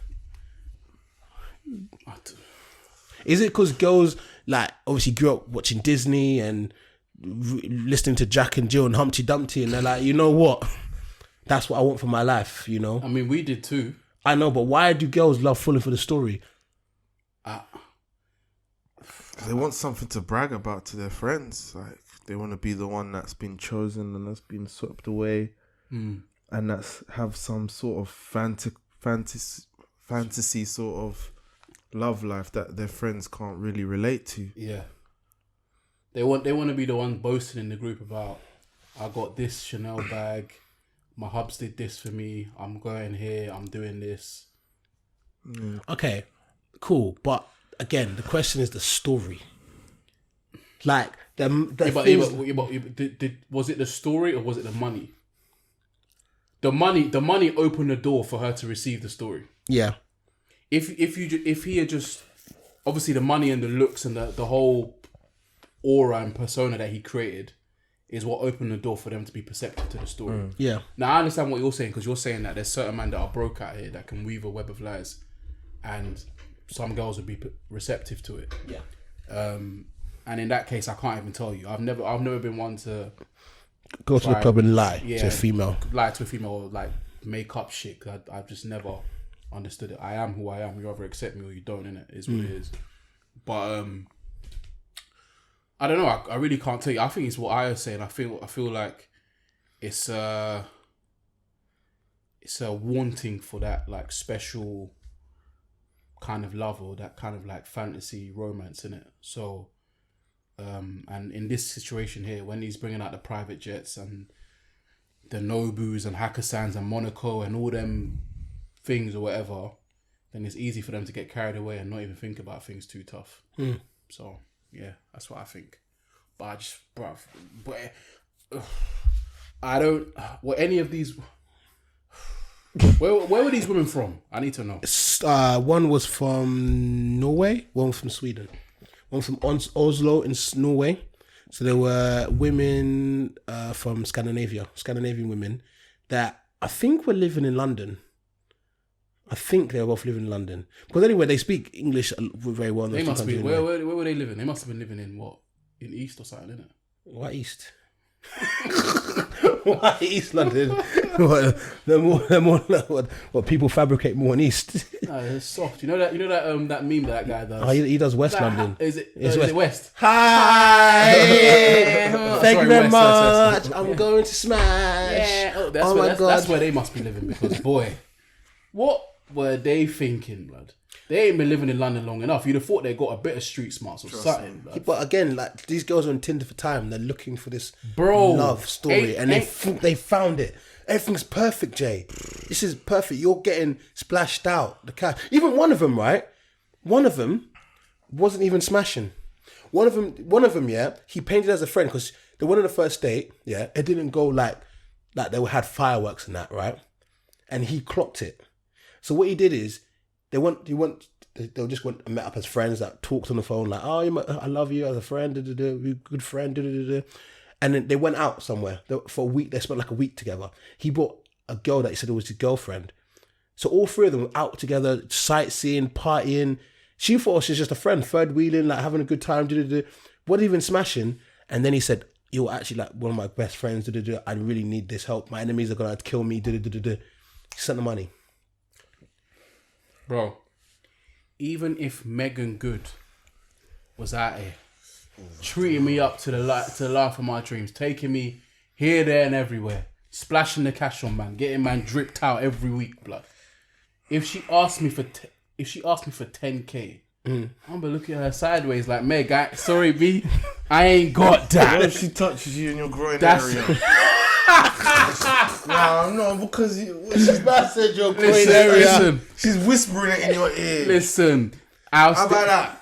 Is it because girls like obviously grew up watching Disney and listening to Jack and Jill and Humpty Dumpty, and they're like, you know what? That's what I want for my life, you know? I mean, we did too. I know, but why do girls love falling for the story? They want something to brag about to their friends. Like, they want to be the one that's been chosen and that's been swept away. And that's have some sort of fantasy sort of love life that their friends can't really relate to. Yeah. They want to be the one boasting in the group about, I got this Chanel bag, my hubs did this for me, I'm going here, I'm doing this. Okay, cool. But again, the question is the story. Like, was it the story or was it the money? The money opened the door for her to receive the story. Yeah. If he had just, obviously the money and the looks and the whole aura and persona that he created is what opened the door for them to be perceptive to the story. Yeah. Now I understand what you're saying, because you're saying that there's certain men that are broke out here that can weave a web of lies, and some girls would be receptive to it. Yeah. And in that case, I can't even tell you. I've never been one to Go to the club and lie to a female. Lie to a female or like make up shit. I've just never understood it. I am who I am. You either accept me or you don't, innit? It's what it is. But I don't know. I really can't tell you. I think it's what I was saying. I feel like it's a wanting for that like special kind of love or that kind of like fantasy romance in it. So, and in this situation here, when he's bringing out the private jets and the Nobus and Hakkasans and Monaco and all them things or whatever, then it's easy for them to get carried away and not even think about things too tough. So yeah, that's what I think. But I just, I don't. Were any of these? Where were these women from? I need to know. One was from Norway, one from Sweden, one from Oslo in Norway. So there were women from Scandinavian women that I think were living in London. I think they were both living in London. Because anyway, they speak English very well. They must be. Where were they living? They must have been living in what? In East or something, innit? What East? Why East London? What people fabricate more in East? No, it's soft. You know that meme that guy does. Oh, he does West London. Is it West? Hi. Thank you very West. much. I'm going to smash. Yeah. Oh my God. That's where they must be living, because boy, what were they thinking, blood? They ain't been living in London long enough. You'd have thought they got a bit of street smarts or something. Blood. But again, like these girls are on Tinder for time. They're looking for this love story, and they found it. Everything's perfect, Jay. This is perfect. You're getting splashed out. The cash. Even one of them, right? One of them wasn't even smashing. One of them, yeah. He painted as a friend because they went on the first date. Yeah, it didn't go like they had fireworks and that, right? And he clocked it. So what he did is they just went and met up as friends that talked on the phone like, oh, I love you as a friend, we're good friend, and then they went out somewhere for a week. They spent like a week together. He brought a girl that he said was his girlfriend. So all three of them were out together, sightseeing, partying. She thought she was just a friend, third wheeling, like having a good time, wasn't even smashing. And then he said, you're actually like one of my best friends, I really need this help. My enemies are gonna kill me, He sent the money. Bro, even if Megan Good was out here treating me up to the life of my dreams, taking me here, there, and everywhere, splashing the cash on man, getting man dripped out every week, blood. If she asked me for 10K, I'm gonna look at her sideways like, Meg, sorry, B, I ain't got that. What if she touches you in your groin area? No, because she's about said your groin area. She's whispering it in your ear. Listen, how about that?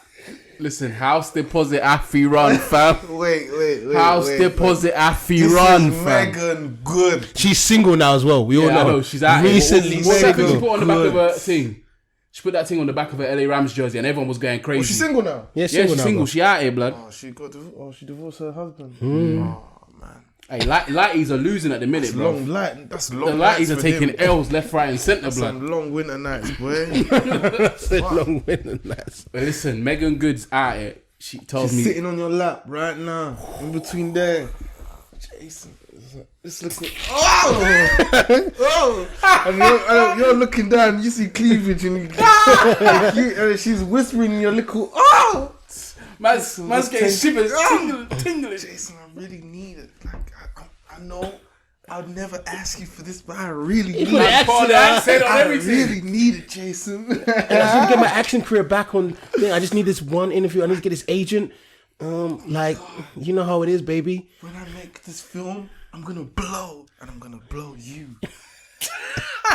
Listen, house deposit Affy run, fam. Wait. House deposit Affy run, fam. Megan Good. She's single now as well. We all know. I know. She's out recently What single. she put on the back of her thing? She put that thing on the back of her LA Rams jersey, and everyone was going crazy. She's single now. Yeah, she's single. She out here, blood. She divorced her husband. Oh man. Hey, lighties are losing at the minute, bro. That's long. The lighties are taking L's left, right, and centre, blood. Some long winter nights, boy. Long winter nights. But listen, Megan Good's out here. She told me sitting on your lap right now, in between there. Jason, it's looking. And you're looking down. You see cleavage, and she's whispering in your little. Oh, man's getting shivers, tingling. Jason, I really need it. Like I know I'd never ask you for this, but I really need it. I really need it, Jason. And I need to get my acting career back on thing. I just need this one interview. I need to get this agent. You know how it is, baby. When I make this film, I'm gonna blow, and I'm gonna blow you.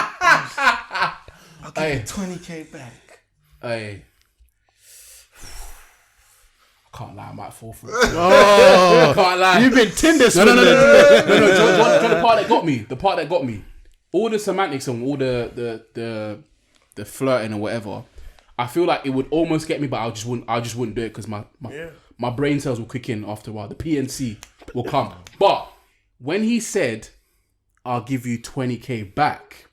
I'll give you 20K back. Hey. Can't lie, I might fall for it. Oh, can't lie. You've been Tinder. No. The part that got me. All the semantics and all the flirting or whatever. I feel like it would almost get me, but I just wouldn't do it because my brain cells will kick in after a while. The PNC will come. But when he said, "I'll give you 20K back,"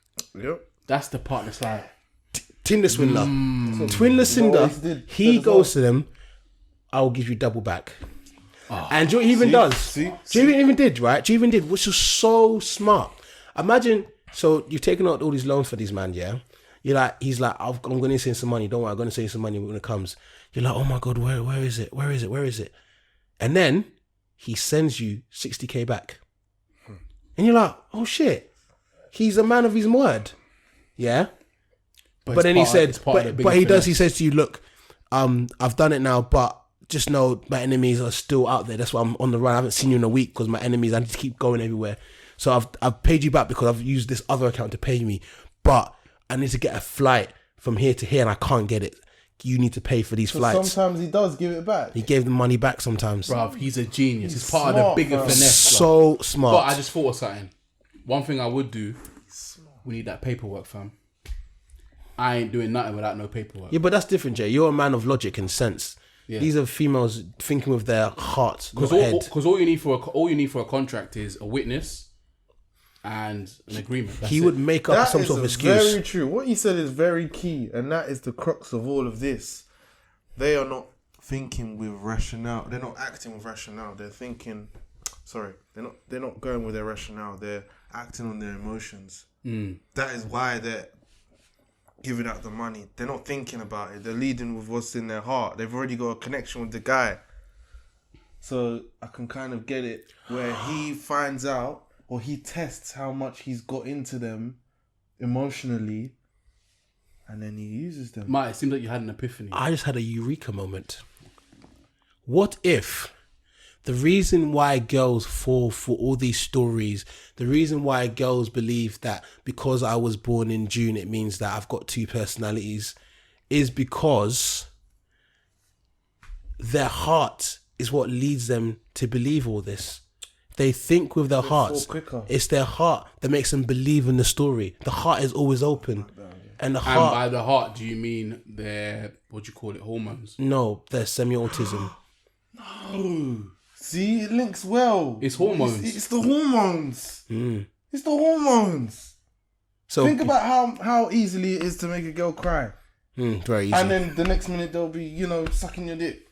that's the part that's like Tinder swindler. Swindler swindler. He goes to them. I'll give you double back. Oh, and Joe even does. Joe even did, right? Joe even did, which was so smart. Imagine, so you've taken out all these loans for these man, yeah? You're like, he's like, I'm going to send some money. Don't worry, I'm going to send some money when it comes. You're like, oh my God, where is it? Where is it? And then he sends you 60K back. And you're like, oh shit. He's a man of his word. Yeah? But then he said, he says to you, look, I've done it now, but just know my enemies are still out there. That's why I'm on the run. I haven't seen you in a week because my enemies, I need to keep going everywhere. So I've paid you back because I've used this other account to pay me. But I need to get a flight from here to here and I can't get it. You need to pay for these flights. Sometimes he does give it back. He gave the money back sometimes. Bruv, he's a genius. He's part of the bigger finesse. So smart. But I just thought of something. One thing I would do, we need that paperwork, fam. I ain't doing nothing without no paperwork. Yeah, but that's different, Jay. You're a man of logic and sense. Yeah. These are females thinking with their heart, not head. Because all you need for a contract is a witness and an agreement. That's he would make up some sort of excuse. Very true. What you said is very key, and that is the crux of all of this. They are not thinking with rationale. They're not acting with rationale. They're thinking. Sorry, they're not going with their rationale. They're acting on their emotions. That is why they're giving out the money. They're not thinking about it. They're leading with what's in their heart. They've already got a connection with the guy. So I can kind of get it where he finds out or he tests how much he's got into them emotionally and then he uses them. Mate, it seems like you had an epiphany. I just had a eureka moment. What if the reason why girls fall for all these stories, the reason why girls believe that because I was born in June, it means that I've got two personalities, is because their heart is what leads them to believe all this. They think with their hearts. It's their heart that makes them believe in the story. The heart is always open. And the and heart... by the heart, do you mean their, what do you call it, hormones? No, they're semi-autism. No. See, it links well. It's hormones. It's the hormones. It's the hormones. So think about how easily it is to make a girl cry. Very easy. And then the next minute they'll be, sucking your dick.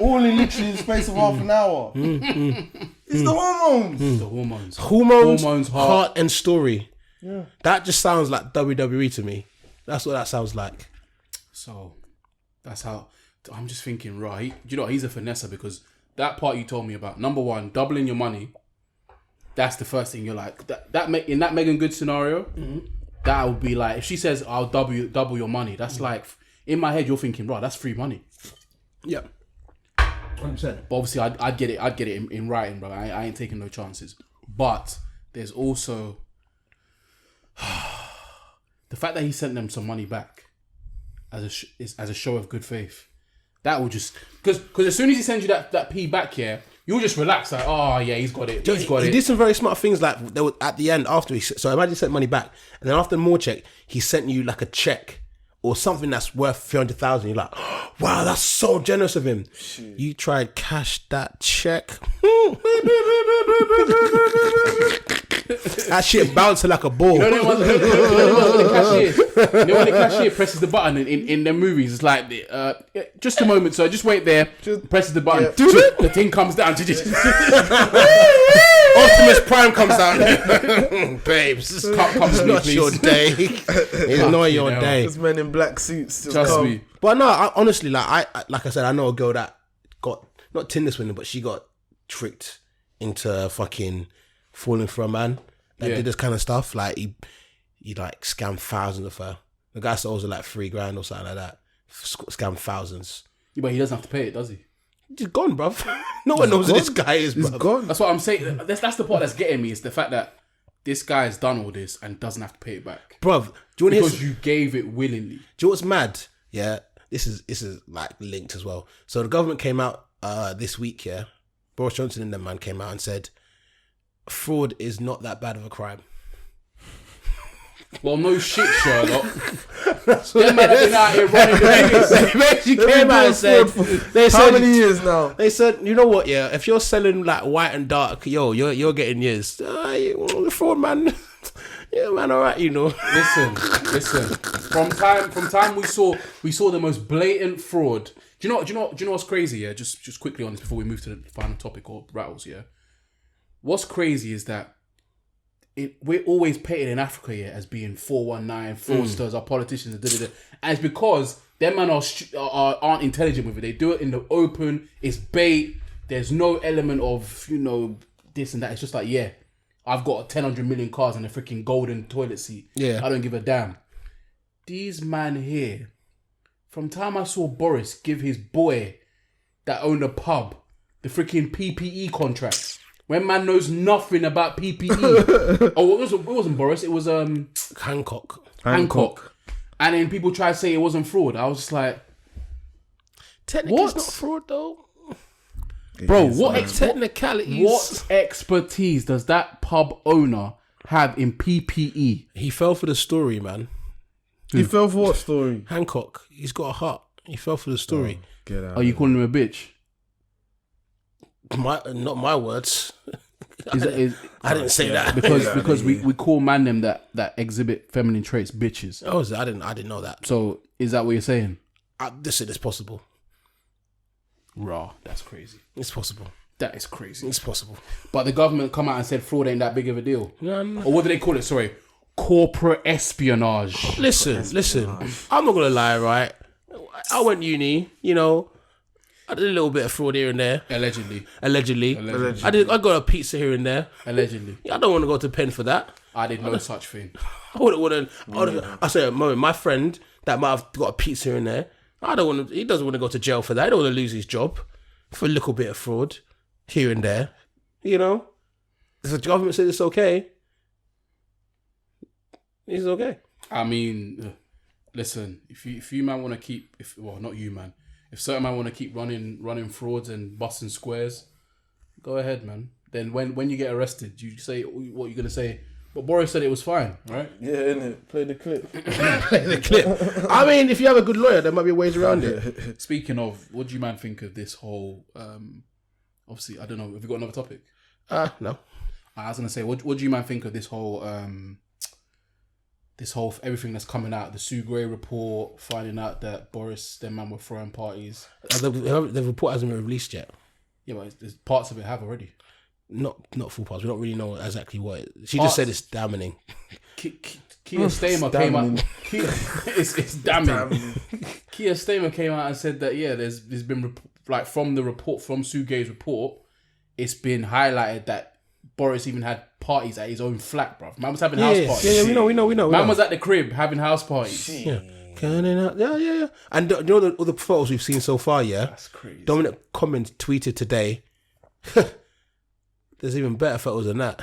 All in literally the space of half an hour. It's the hormones. The hormones. Hormones, heart, and story. Yeah. That just sounds like WWE to me. That's what that sounds like. So, that's how... I'm just thinking, right, do you know what? He's a finesser because that part you told me about, number one, doubling your money, that's the first thing you're like, in that Megan Good scenario, that would be like, if she says, I'll double your money, that's like, in my head, you're thinking, right, that's free money. Yeah. 100%. But obviously, I'd get it in writing, bro. I ain't taking no chances. But there's also the fact that he sent them some money back as a show of good faith. That will just because as soon as he sends you that P back here, you'll just relax like, oh yeah, he's got it. He did some very smart things like there was, at the end after so imagine he sent money back and then after more check he sent you like a check or something that's worth 300,000. You're like, oh, wow, that's so generous of him. Shit. You tried cash that check. That shit bouncing like a ball. You know when the cashier presses the button in the movies, it's like just a moment, sir, just wait there. Presses the button. Yeah. The thing comes down. Optimus Prime comes down. Babes, come to me, not please. your day. It's not your day. There's men in black suits. Trust me. But no, honestly, like I said, I know a girl that got not Tinder swindler, but she got tricked into fucking falling for a man that did this kind of stuff. Like he like scammed thousands of her. The guy owes her like $3,000 or something like that. Scammed thousands. Yeah, but he doesn't have to pay it, does he? He's gone, bruv. No one knows who this guy is, bruv. He's gone. That's what I'm saying. That's the part that's getting me. Is the fact that this guy's done all this and doesn't have to pay it back, Bruv. Do you want to because you gave it willingly. Do you know what's mad? Yeah, this is like linked as well. So the government came out this week. Yeah, Boris Johnson and them man came out and said fraud is not that bad of a crime. Well, no shit, Sherlock. Them man have been out here running the business. She came out and said, how many years now? They said, you know what? Yeah, if you're selling like white and dark, you're getting years. Fraud, man. Yeah, man. All right, you know. Listen. From time we saw the most blatant fraud. Do you know what's crazy? Yeah, just quickly on this before we move to the final topic or rattles. Yeah, what's crazy is that we're always painted in Africa as being 419 fraudsters, our politicians, and it's because them man aren't intelligent with it. They do it in the open. It's bait. There's no element of this and that. It's just like, yeah, I've got 100 million cars and a freaking golden toilet seat. Yeah, I don't give a damn. These man here, from time I saw Boris give his boy that owned a pub the freaking PPE contract. When man knows nothing about PPE. It wasn't Boris, it was Hancock. And then people try to say it wasn't fraud. I was just like, technically it's not fraud though. Bro, what technicalities? What expertise does that pub owner have in PPE? He fell for the story, man. He fell for what story? Hancock. He's got a heart. He fell for the story. Get out. Are you calling him a bitch? Not my words. I didn't say that because we call man them that exhibit feminine traits bitches. Oh, I didn't know that. So is that what you're saying? Listen, it's possible. Raw, that's crazy. It's possible. That is crazy. It's possible. But the government come out and said fraud ain't that big of a deal. No. Or what do they call it? Sorry, corporate espionage. Listen. I'm not gonna lie, right? I went uni, I did a little bit of fraud here and there. Allegedly. I got a pizza here and there. Allegedly. I don't want to go to pen for that. I did no such thing. I wouldn't. I say, my friend that might have got a pizza in there. I don't want to. He doesn't want to go to jail for that. He don't want to lose his job for a little bit of fraud here and there. You know, if the government says it's okay, it's okay. I mean, listen, if you man want to keep, not you man, if certain man want to keep running frauds and busting squares, go ahead, man. Then when you get arrested, you say what you're gonna say. But Boris said it was fine, right? Yeah, innit? Play the clip. Play the clip. I mean, if you have a good lawyer, there might be ways around it. Speaking of, what do you man think of this whole? Obviously, I don't know. Have you got another topic? No. I was gonna say, what do you man think of this whole everything that's coming out? The Sue Gray report, finding out that Boris, their man, were throwing parties. The report hasn't been released yet. Yeah, but there's parts of it have already. Not full parts. We don't really know exactly what. She just said it's damning. Keir Starmer came out. It's damning. Keir Starmer came out and said that there's been from the report, from Sue Gray's report, it's been highlighted that Boris even had parties at his own flat, bruv. Man was having house parties. Yeah, we know. Man was at the crib having house parties. Yeah. Yeah. And you know all the photos we've seen so far, yeah? That's crazy. Dominic Cummings tweeted today, there's even better photos than that.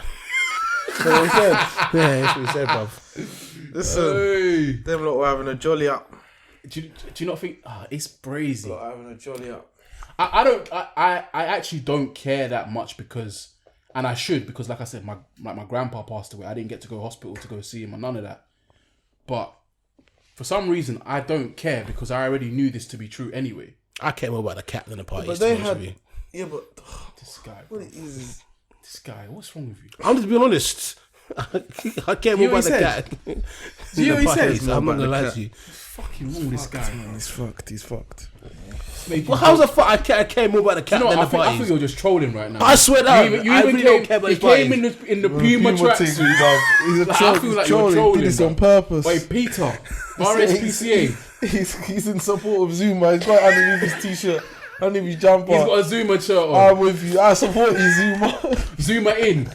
So what he said. Yeah, that's what he said, bruv. Listen, them lot were having a jolly up. Do you not think it's brazy? Lot having a jolly up. I actually don't care that much because I should, because like I said, my grandpa passed away. I didn't get to go to hospital to go see him or none of that. But for some reason, I don't care because I already knew this to be true anyway. I care more about the cat than the parties. But they had... Yeah, but... This guy, What it is... This guy, what's wrong with you? I'm just being honest. I care more about the cat. Do you know what he said? I'm not gonna lie to you. Fucking wrong with this guy. Man, he's fucked. Well, how's the fuck I care more about the cat than the I think parties? you're just trolling right now. I swear that You I even really don't care about he his parties. came in the Puma tracksuit. He's a Like, troll. I feel like He's you're trolling. trolling. He did this bro. on purpose. Wait, Peter, RSPCA. He's in support of Zouma. He's got underneath his t-shirt, underneath his jumper. He's got a Zouma shirt on. I'm with you. I support you, Zouma. Zouma in.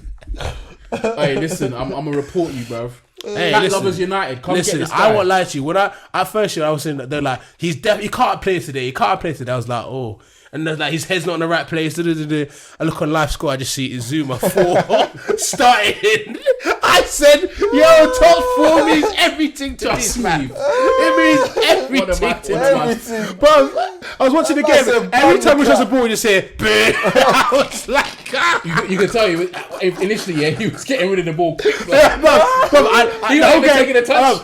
Hey, listen, I'm gonna report you, bruv. Hey, Cat listen, Lovers United. Come get listen, this guy. I won't lie to you. When at first year I was saying that they're like, he can't play today. I was like, oh. And there's like his head's not in the right place. I look on Live Score, I just see Zouma 4 starting. I said, yo, top 4 means everything to Just this man. me. It means everything to this man. Everything. Bro, I was watching the game. said, Every time we cat. touch the ball, you just say, I was like, You can tell initially, he was getting rid of the ball quick.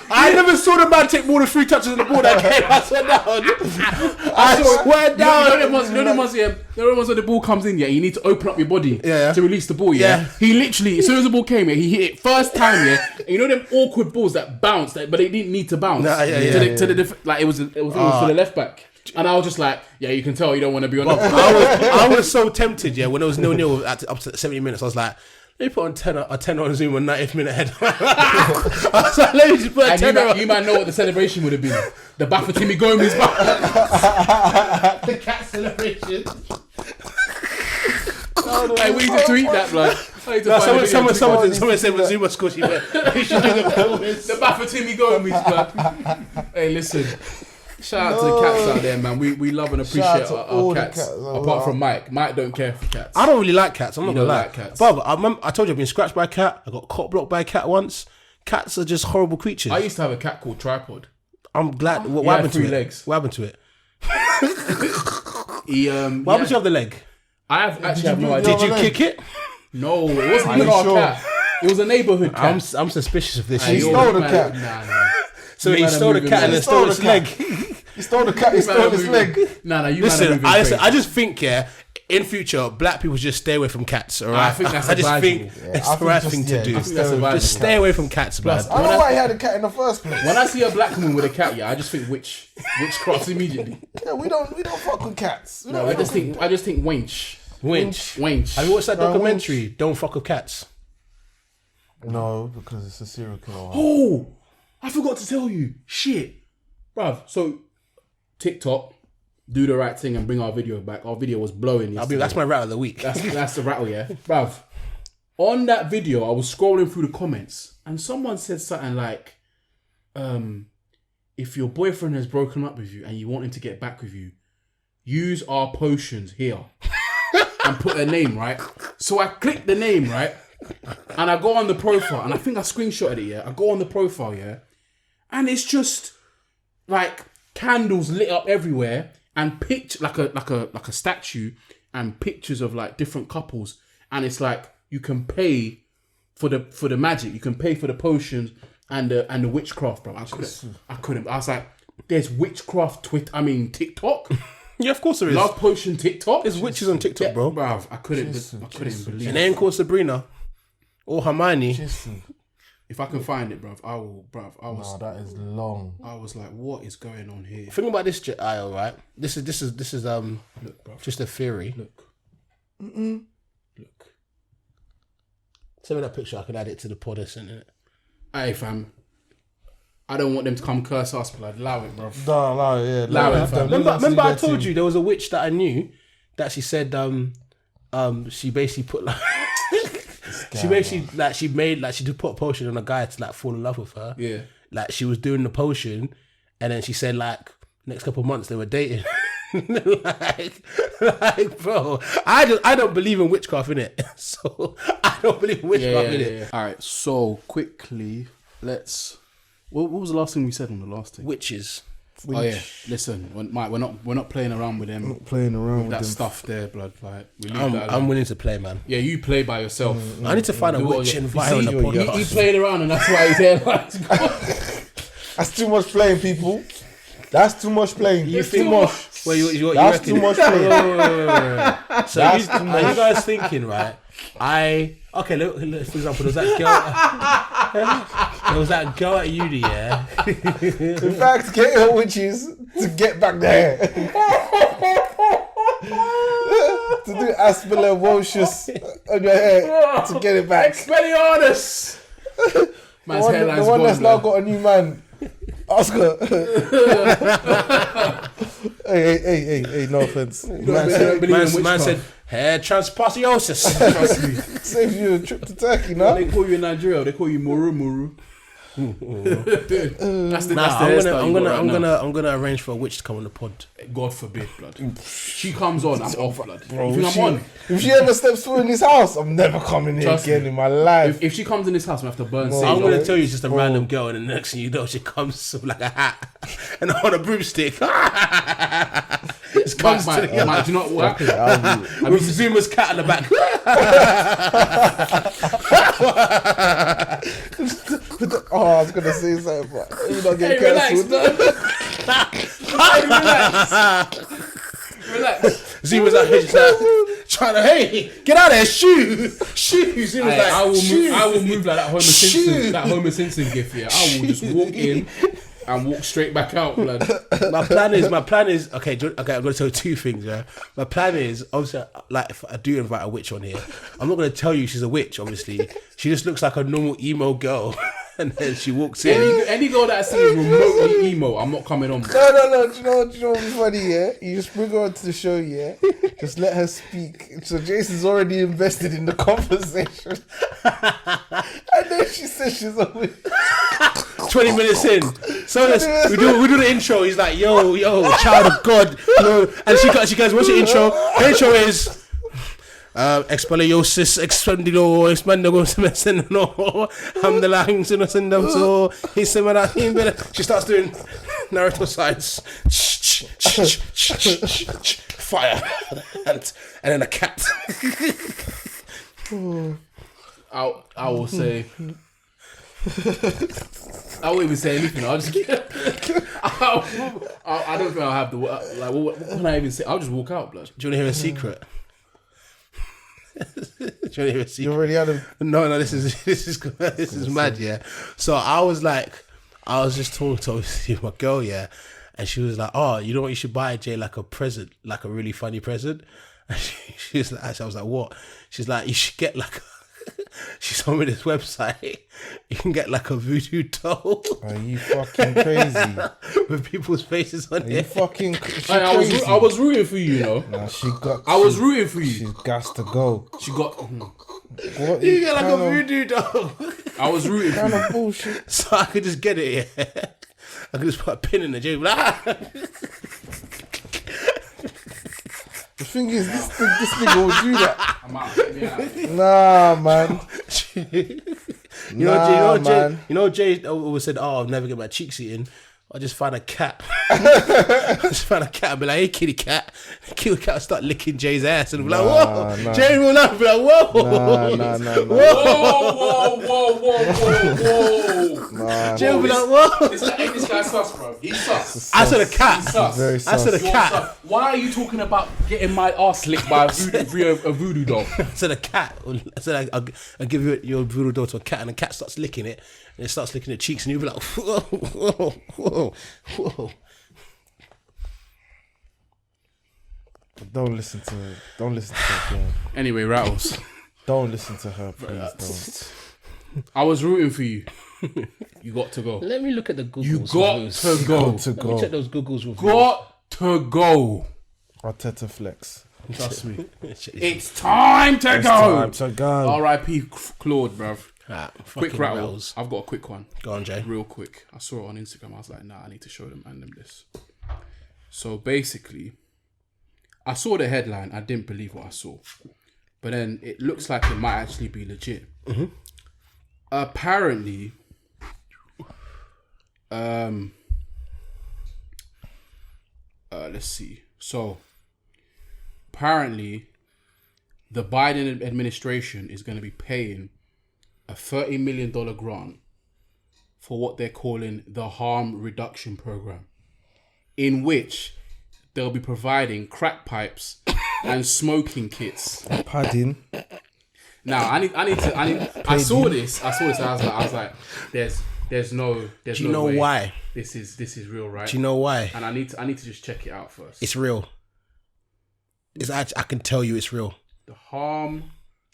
I never saw the man take more than 3 touches on the ball that game. I swear down. I swear down. You know the ones when the ball comes in, you need to open up your body Yeah. to release the ball, Yeah. He literally, as soon as the ball came in, he hit it first time, and you know them awkward balls that bounced, but they didn't need to bounce. Like it was for the left back. And I was just like, you can tell you don't want to be on the I was so tempted, when it was 0-0 up to 70 minutes. I was like, let me put on 10 on Zoom on 90th minute head. I was like, let me just put a 10 on. You might know what the celebration would have been. The Baffatimi Gomez The cat celebration. Hey, we need to tweet that, blood. Someone said when Zouma scored, he should do the performance. The Baffatimi Gomez, blood. Hey, listen. Shout out to the cats out there, man. We love and appreciate our cats. Apart from Mike. Mike don't care for cats. I don't really like cats. I'm not gonna lie. Like cats. But I told you I've been scratched by a cat. I got caught blocked by a cat once. Cats are just horrible creatures. I used to have a cat called Tripod. I'm glad. What He had happened to 3 it? legs. What happened to it? What Why would you have the leg? I actually have no idea. Did you kick it? No, it wasn't even our cat. It was a neighborhood cat. I'm suspicious of this. He stole the cat. Nah. So he stole the cat and then stole its leg. He stole the cat. He stole his leg. Nah, you Listen, I just think, in future, black people just stay away from cats, alright? I think that's I just think advisable. it's the right thing to do. that's advisable. Just stay away from cats, man. I don't know why he had a cat in the first place. When I see a black woman with a cat, I just think witchcraft immediately. Yeah, we don't fuck with cats. No, I just think wench. Winch. Have you watched that documentary? Don't fuck with cats. No, because it's a serial killer. Oh, I forgot to tell you. Shit. Bruv, so TikTok, do the right thing and bring our video back. Our video was blowing yesterday. That's my rat of the week. That's the rattle, yeah. Bruv, On that video, I was scrolling through the comments and someone said something like, if your boyfriend has broken up with you and you want him to get back with you, use our potions here. And put their name, right? So I click the name, right? And I go on the profile, and I think I screenshotted it, yeah? I go on the profile, yeah? And it's just like candles lit up everywhere and like a statue and pictures of like different couples. And it's like you can pay for the magic, you can pay for the potions and the witchcraft, bro. I couldn't. I was like, there's witchcraft TikTok. Yeah, of course there is. Love potion TikTok. There's witches on TikTok, bro. Bruv, I couldn't believe And it. they ain't called Sabrina or Hermione. If I can find it, bruv, I will, bruv. Nah, that is long. I was like, what is going on here? Think about this, Ayo, right? This is Look, bruv. just a theory. Look. Send me that picture. I can add it to the pod, isn't it? Hey, fam. I don't want them to come curse us, blood. Allow it, bruv. No, yeah. Allow it, fam. Remember I told you there was a witch that I knew that she said she basically put like she did put a potion on a guy to like fall in love with her. Yeah. Like she was doing the potion and then she said like next couple of months they were dating. like bro, I don't believe in witchcraft, innit? So I don't believe in witchcraft, innit? Yeah. Alright, so quickly, let's what was the last thing we said on the last thing? Witches. Oh yeah, listen, Mike, we're not playing around with them. Not playing around with that them. stuff there, blood. Like we leave that I'm willing to play, man. Yeah, you play by yourself. I need to find a witch and invite her on the podcast. He playing around, and that's why he's here. Like, That's too much playing, people. That's too much playing. You think too much? Well, you That's reckon? too much playing. So are you guys thinking, right? Look, for example, there was that girl at uni, yeah. In fact, get your witches to get back there. To do Aspilavotius on your hair to get it back. Expelliarmus. Man's The one that's now got a new man. Oscar. hey, no offense. Man said hair transpasiosis. Trust me. Save you a trip to Turkey, no? They call you in Nigeria. They call you Muru. That's the I'm gonna arrange for a witch to come on the pod. God forbid, blood. She comes on, I'm off, blood. You think I'm on? If she ever steps foot in this house, I'm never coming here Trust again me. in my life. If she comes in this house, we have to burn No, sage. I'm gonna off. tell you, it's just a random girl, and the next thing you know, she comes with like a hat and on a broomstick. Just comes to the Mike, do you know what happened? with Zuma's cat in the back. I was gonna say something, but you don't get cancelled. Relax. Zuma's like, just like trying to, hey, get out of there, shoo. Zuma's like, I will move like that Homer Simpson gif here. I will just walk in and walk straight back out, blood. My plan is okay. I'm gonna tell you two things. Yeah, my plan is obviously like if I do invite a witch on here, I'm not gonna tell you she's a witch. Obviously, she just looks like a normal emo girl, and then she walks in. Any girl that I see is remotely emo, I'm not coming on. No. Do you know what's funny? Yeah, you just bring her onto the show. Yeah, just let her speak. So Jason's already invested in the conversation, and then she says she's a witch. 20 minutes in, so we do the intro. He's like, yo, child of God, and she goes, what's the intro? The intro is expeliosis expendido expendigo semeseno hamdala himseno so he's she starts doing Naruto signs, fire, and then a cat. I will say. I won't even say anything. I'll just get. I don't think I'll have the like. What can I even say? I'll just walk out, blood. Do you want to hear a secret? Do you want to hear a secret? You already had a... No. This is mad. Yeah. So I was just talking to my girl, yeah, and she was like, "Oh, you know what? You should buy Jay like a present, like a really funny present." And she was like, I was like, "What?" She's like, "You should get like." She told me this website. You can get like a voodoo doll. Are you fucking crazy? With people's faces on Are you it. fucking crazy? I was rooting for you, you know. Nah, she got... I was rooting for you. She's got to go. She got. What You get like a kind of- voodoo doll. I was rooting for kind you. of bullshit? So I could just get it, yeah. I could just put a pin in the J. The thing is, this nigga will do that. I'm out. Get me out. Nah, man. You know, Jay always said, "Oh, I'll never get my cheeks eaten." I just find a cat. I just find a cat and be like, "Hey, kitty cat." The kitty cat will start licking Jay's ass and be like, "Whoa!" nah. Jay will laugh, be like, "Whoa!" Nah. Whoa. Jay will be like, "Whoa!" This guy's sus, bro. He's sus. I said a cat. He's sus. Very I said a sus. cat. Why are you talking about getting my ass licked by a voodoo doll? I said a cat. I said I'll give you your voodoo doll to a cat, and the cat starts licking it, and it starts licking the cheeks, and you'll be like, "Whoa." Don't listen to her, girl. Anyway, Rattles. Don't listen to her, please. I was rooting for you. You got to go. Let me look at the Googles. You got to go. Don't. To Let me check go. those Googles reviews. Got to go. Arteta flex. Trust me. It's It's time to go. Time to go. R.I.P. Claude, bruv. Quick fucking rattle. rattles. I've got a quick one. Go on, Jay. Real quick. I saw it on Instagram. I was like, nah, I need to show them and them this. So basically, I saw the headline. I didn't believe what I saw. But then it looks like it might actually be legit. Mm-hmm. Apparently, let's see. So, apparently, the Biden administration is going to be paying a $30 million grant for what they're calling the harm reduction program, in which they'll be providing crack pipes and smoking kits. Padding. Now, I saw this. I was like, there's no Do you know way why? this is real, right? Do you know why? And I need to just check it out first. It's real. It's actually, I can tell you it's real. The harm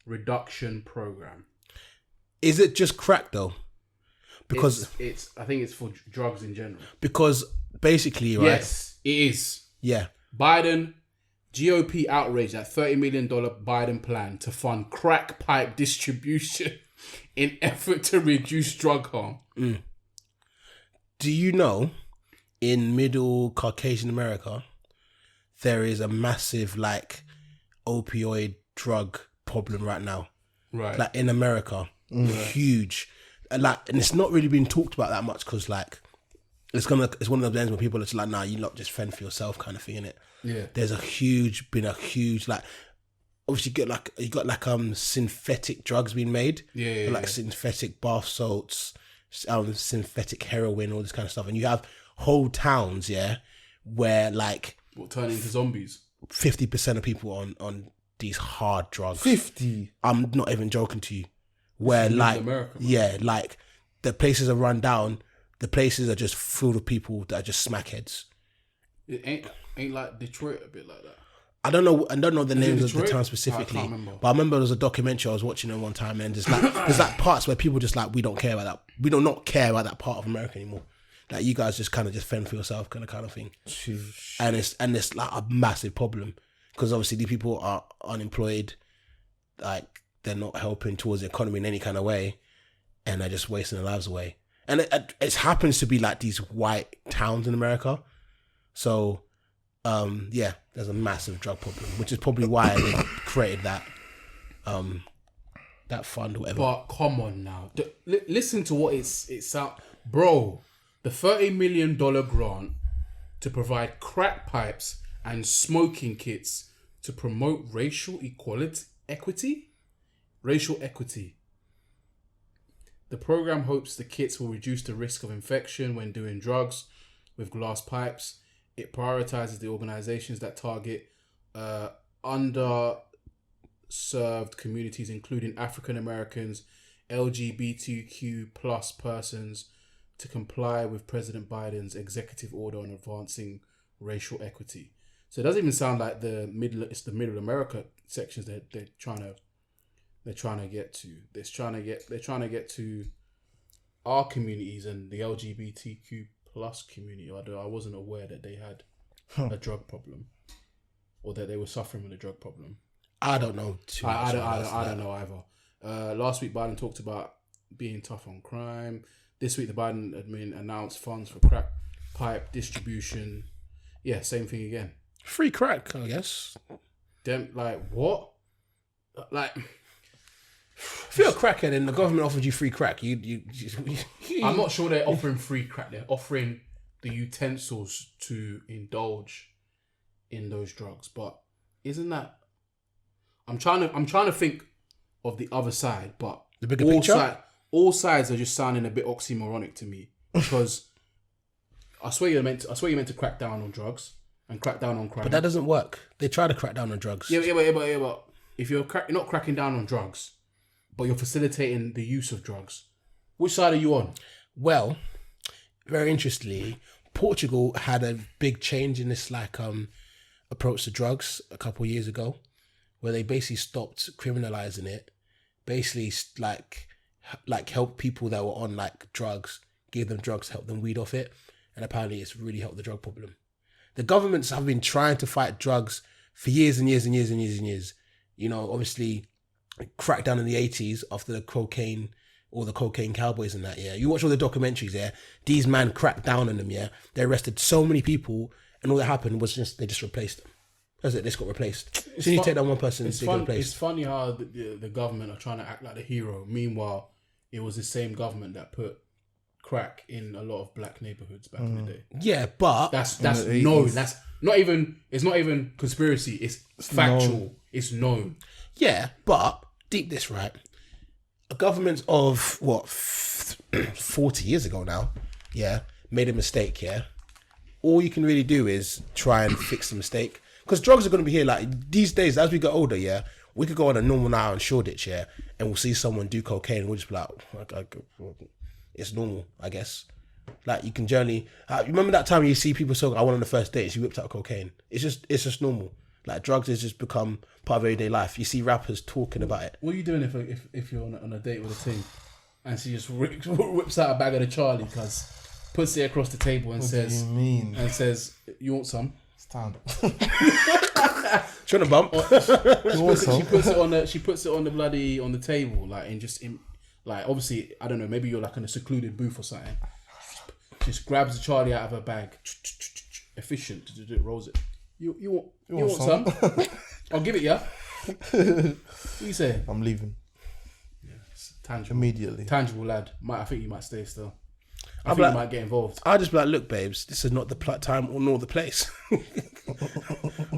reduction program. Is it just crack though? Because it's I think it's for drugs in general. because basically, right? Yes, it is. Yeah. Biden, GOP outrage at $30 million Biden plan to fund crack pipe distribution in effort to reduce drug harm. Do you know in middle Caucasian America there is a massive like opioid drug problem right now? Right. Like in America, huge. And it's not really been talked about that much because like it's one of those days where people are just like, nah, you lot just fend for yourself kind of thing, innit? Yeah. There's been a huge like obviously you got synthetic drugs being made. Yeah. Like synthetic bath salts, synthetic heroin, all this kind of stuff. And you have whole towns, yeah, where like What, turn into zombies? 50% of people on these hard drugs. 50. I'm not even joking to you. Where in like America, man. yeah, like the places are run down, the places are just full of people that are just smackheads. It ain't like Detroit a bit like that. I don't know the names of the Detroit? town I specifically, can't remember. but I remember there was a documentary I was watching at one time, and there's like parts where people just like we don't care about that. We do not care about that part of America anymore. Like you guys just kind of just fend for yourself, kind of thing. And it's like a massive problem because obviously these people are unemployed, like they're not helping towards the economy in any kind of way, and they're just wasting their lives away. And it happens to be like these white towns in America, so. Yeah, there's a massive drug problem, which is probably why they created that fund or whatever. But come on now, listen to what it's out, bro. The $30 million grant to provide crack pipes and smoking kits to promote racial equity. The program hopes the kits will reduce the risk of infection when doing drugs with glass pipes. It prioritizes the organizations that target underserved communities, including African Americans, LGBTQ plus persons, to comply with President Biden's executive order on advancing racial equity. So it doesn't even sound like it's the middle America sections that they're trying to get to. They're trying to get to our communities and the LGBTQ plus community. I wasn't aware that they had a drug problem or that they were suffering with a drug problem. I don't know too much. I don't know either. Last week, Biden talked about being tough on crime. This week, the Biden admin announced funds for crack pipe distribution. Yeah, same thing again. Free crack, I guess. Them, like, what? Like, If you're a crackhead and the government offered you free crack, you I'm not sure they're offering free crack. They're offering the utensils to indulge in those drugs. But isn't that? I'm trying to think of the other side, but The bigger picture? All sides are just sounding a bit oxymoronic to me because I swear you're meant to crack down on drugs and crack down on crime. But that doesn't work. They try to crack down on drugs. Yeah, but if you're not cracking down on drugs, but you're facilitating the use of drugs, which side are you on? Well, very interestingly, Portugal had a big change in this approach to drugs a couple of years ago, where they basically stopped criminalizing it. Basically, like help people that were on drugs, give them drugs, help them weed off it, and apparently it's really helped the drug problem. The governments have been trying to fight drugs for years and years and years and years and years. You know, obviously, cracked down in the 80s after the cocaine cowboys and that, yeah. You watch all the documentaries, yeah. These men cracked down on them, yeah. They arrested so many people, and all that happened was they just replaced them. That's it, they just got replaced. So you take that one person, they get replaced. It's funny how the government are trying to act like the hero. Meanwhile, it was the same government that put crack in a lot of black neighborhoods back in the day. Yeah, but That's known. That's not even. It's not even conspiracy. It's factual. known. It's known. yeah, but deep this right. A government of 40 years ago now, yeah, made a mistake, yeah. All you can really do is try and fix the mistake. Because drugs are going to be here, like, these days, as we get older, yeah, we could go on a normal night on Shoreditch, yeah, and we'll see someone do cocaine, and we'll just be like, it's normal, I guess. Like, you can generally, you remember that time you see people saying, I went on the first date, she whipped out cocaine. It's just normal. Like, drugs has just become part of everyday life. You see rappers talking about it. What are you doing if you're on a date with a team and she just whips out a bag of the Charlie, cuz puts it across the table and What says, do you mean? you want some? It's time. Trying to bump. She puts it on the table, like, and like, obviously, I don't know, maybe you're like in a secluded booth or something. Just grabs the Charlie out of her bag, efficient, rolls it. You want some? I'll give it, yeah. What you say? I'm leaving It's tangible. immediately. Tangible lad. I think you might stay still. I think you might get involved. I'll just be like, look, babes, this is not the time or nor the place.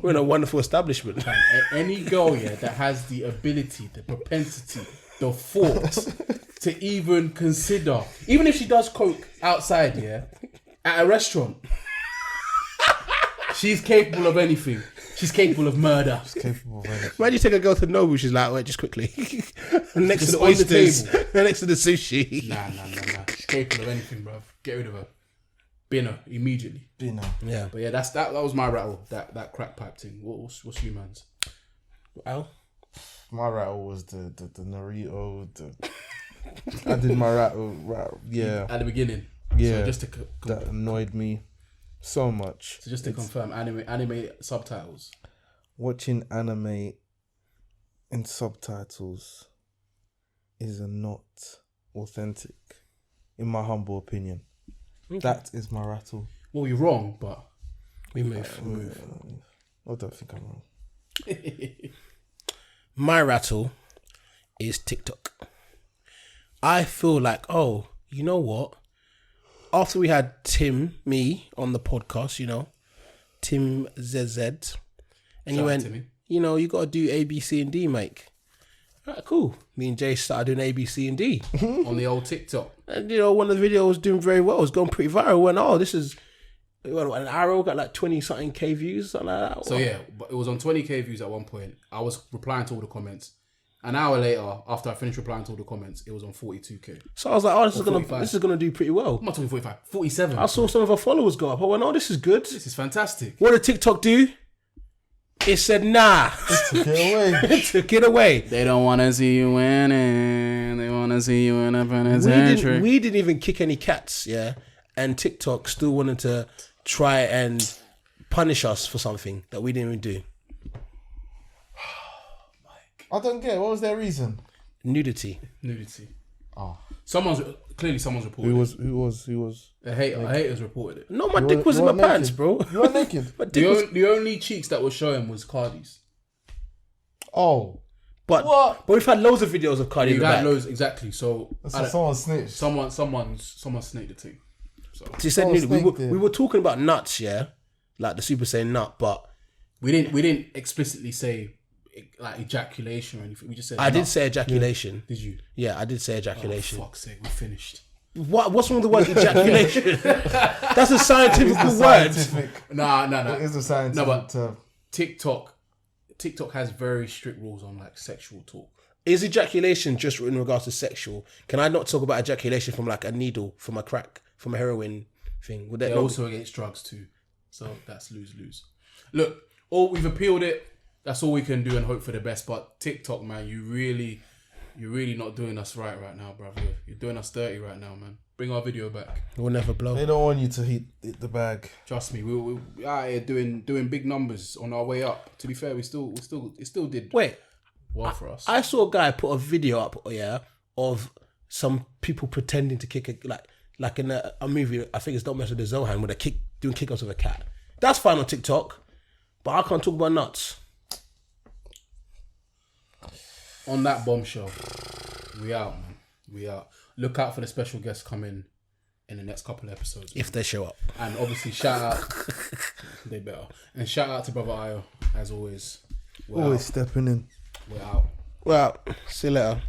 We're in a wonderful establishment. Any girl, yeah, that has the ability, the propensity, the thought to even consider, even if she does coke outside, yeah, at a restaurant, she's capable of anything. She's capable of murder. Capable of anything. Why do you take a girl to Nobu? She's like, wait, just quickly. next Just to the on the oysters, table. next to the sushi. Nah. She's capable of anything, bruv. Get rid of her. Bin her immediately. Dinner. Yeah. But yeah, that was my rattle. That crack pipe thing. What's you man's? Al? My rattle was the Naruto. I did my rattle. Yeah. At the beginning. Yeah. So just to That annoyed me so much. confirm, anime subtitles. Watching anime in subtitles is not authentic, in my humble opinion. That is my rattle. Well, you're wrong, but We move. I don't think I'm wrong. My rattle is TikTok. I feel like, oh, you know what? After we had me on the podcast, you know, Tim ZZ, and you went, Timmy. you know, you got to do A, B, C, and D, mate. Right, cool. Me and Jay started doing A, B, C, and D. On the old TikTok. And, you know, one of the videos was doing very well. It was going pretty viral. Went, oh, this is, an arrow got like 20-something K views, something like that. So yeah, but it was on 20k views at one point. I was replying to all the comments. An hour later, after I finished replying to all the comments, it was on 42k. So I was like, oh, this Or is gonna do pretty well. I'm not talking 45, 47. I saw some of our followers go up. I went, oh, this is good. This is fantastic. What did TikTok do? It said, nah. Get away. It took it away. They don't want to see you winning. They want to see you in a penitentiary. We didn't even kick any cats, yeah? And TikTok still wanted to try and punish us for something that we didn't even do. I don't get it. What was their reason? Nudity. Oh. Someone's reported. Who was? A hater's reported it. No, my dick was in my pants, bro. You were naked. My dick was... The only cheeks that were showing was Cardi's. Oh. But we've had loads of videos of Cardi in You the had back. loads, exactly. So Someone snitched. someone snaked the thing. So She said Someone nudity. snaked it. We were talking about nuts, yeah, like the Super Saiyan nut, but we didn't explicitly say like ejaculation or anything. We just said I did say ejaculation. Did you? Yeah, I did say ejaculation. Oh, fuck's sake, we finished. What's wrong with the word ejaculation? That's a scientific It's a word. scientific. Nah. It is a scientific No, but term. TikTok has very strict rules on like sexual talk. Is ejaculation just in regards to sexual? Can I not talk about ejaculation from like a needle, from a crack, from a heroin thing? Would that They're not also against drugs too. So that's lose-lose. Look, we've appealed it. That's all we can do and hope for the best. But TikTok, man, you're really not doing us right now, brother. You're doing us dirty right now, man. Bring our video back. We'll never blow. They don't want you to hit the bag. Trust me, we out here doing big numbers on our way up. To be fair, it still did Wait, well for us. I saw a guy put a video up, of some people pretending to kick like in a movie. I think it's Don't Mess with the Zohan, where they're doing kick-ups with a cat. That's fine on TikTok, but I can't talk about nuts. On that bombshell, we out, man. We out. Look out for the special guests coming in the next couple of episodes. If they show up. And obviously, shout out. They better. And shout out to Brother Ayo, as always. We're Always out. stepping in. We're out. Well, see you later.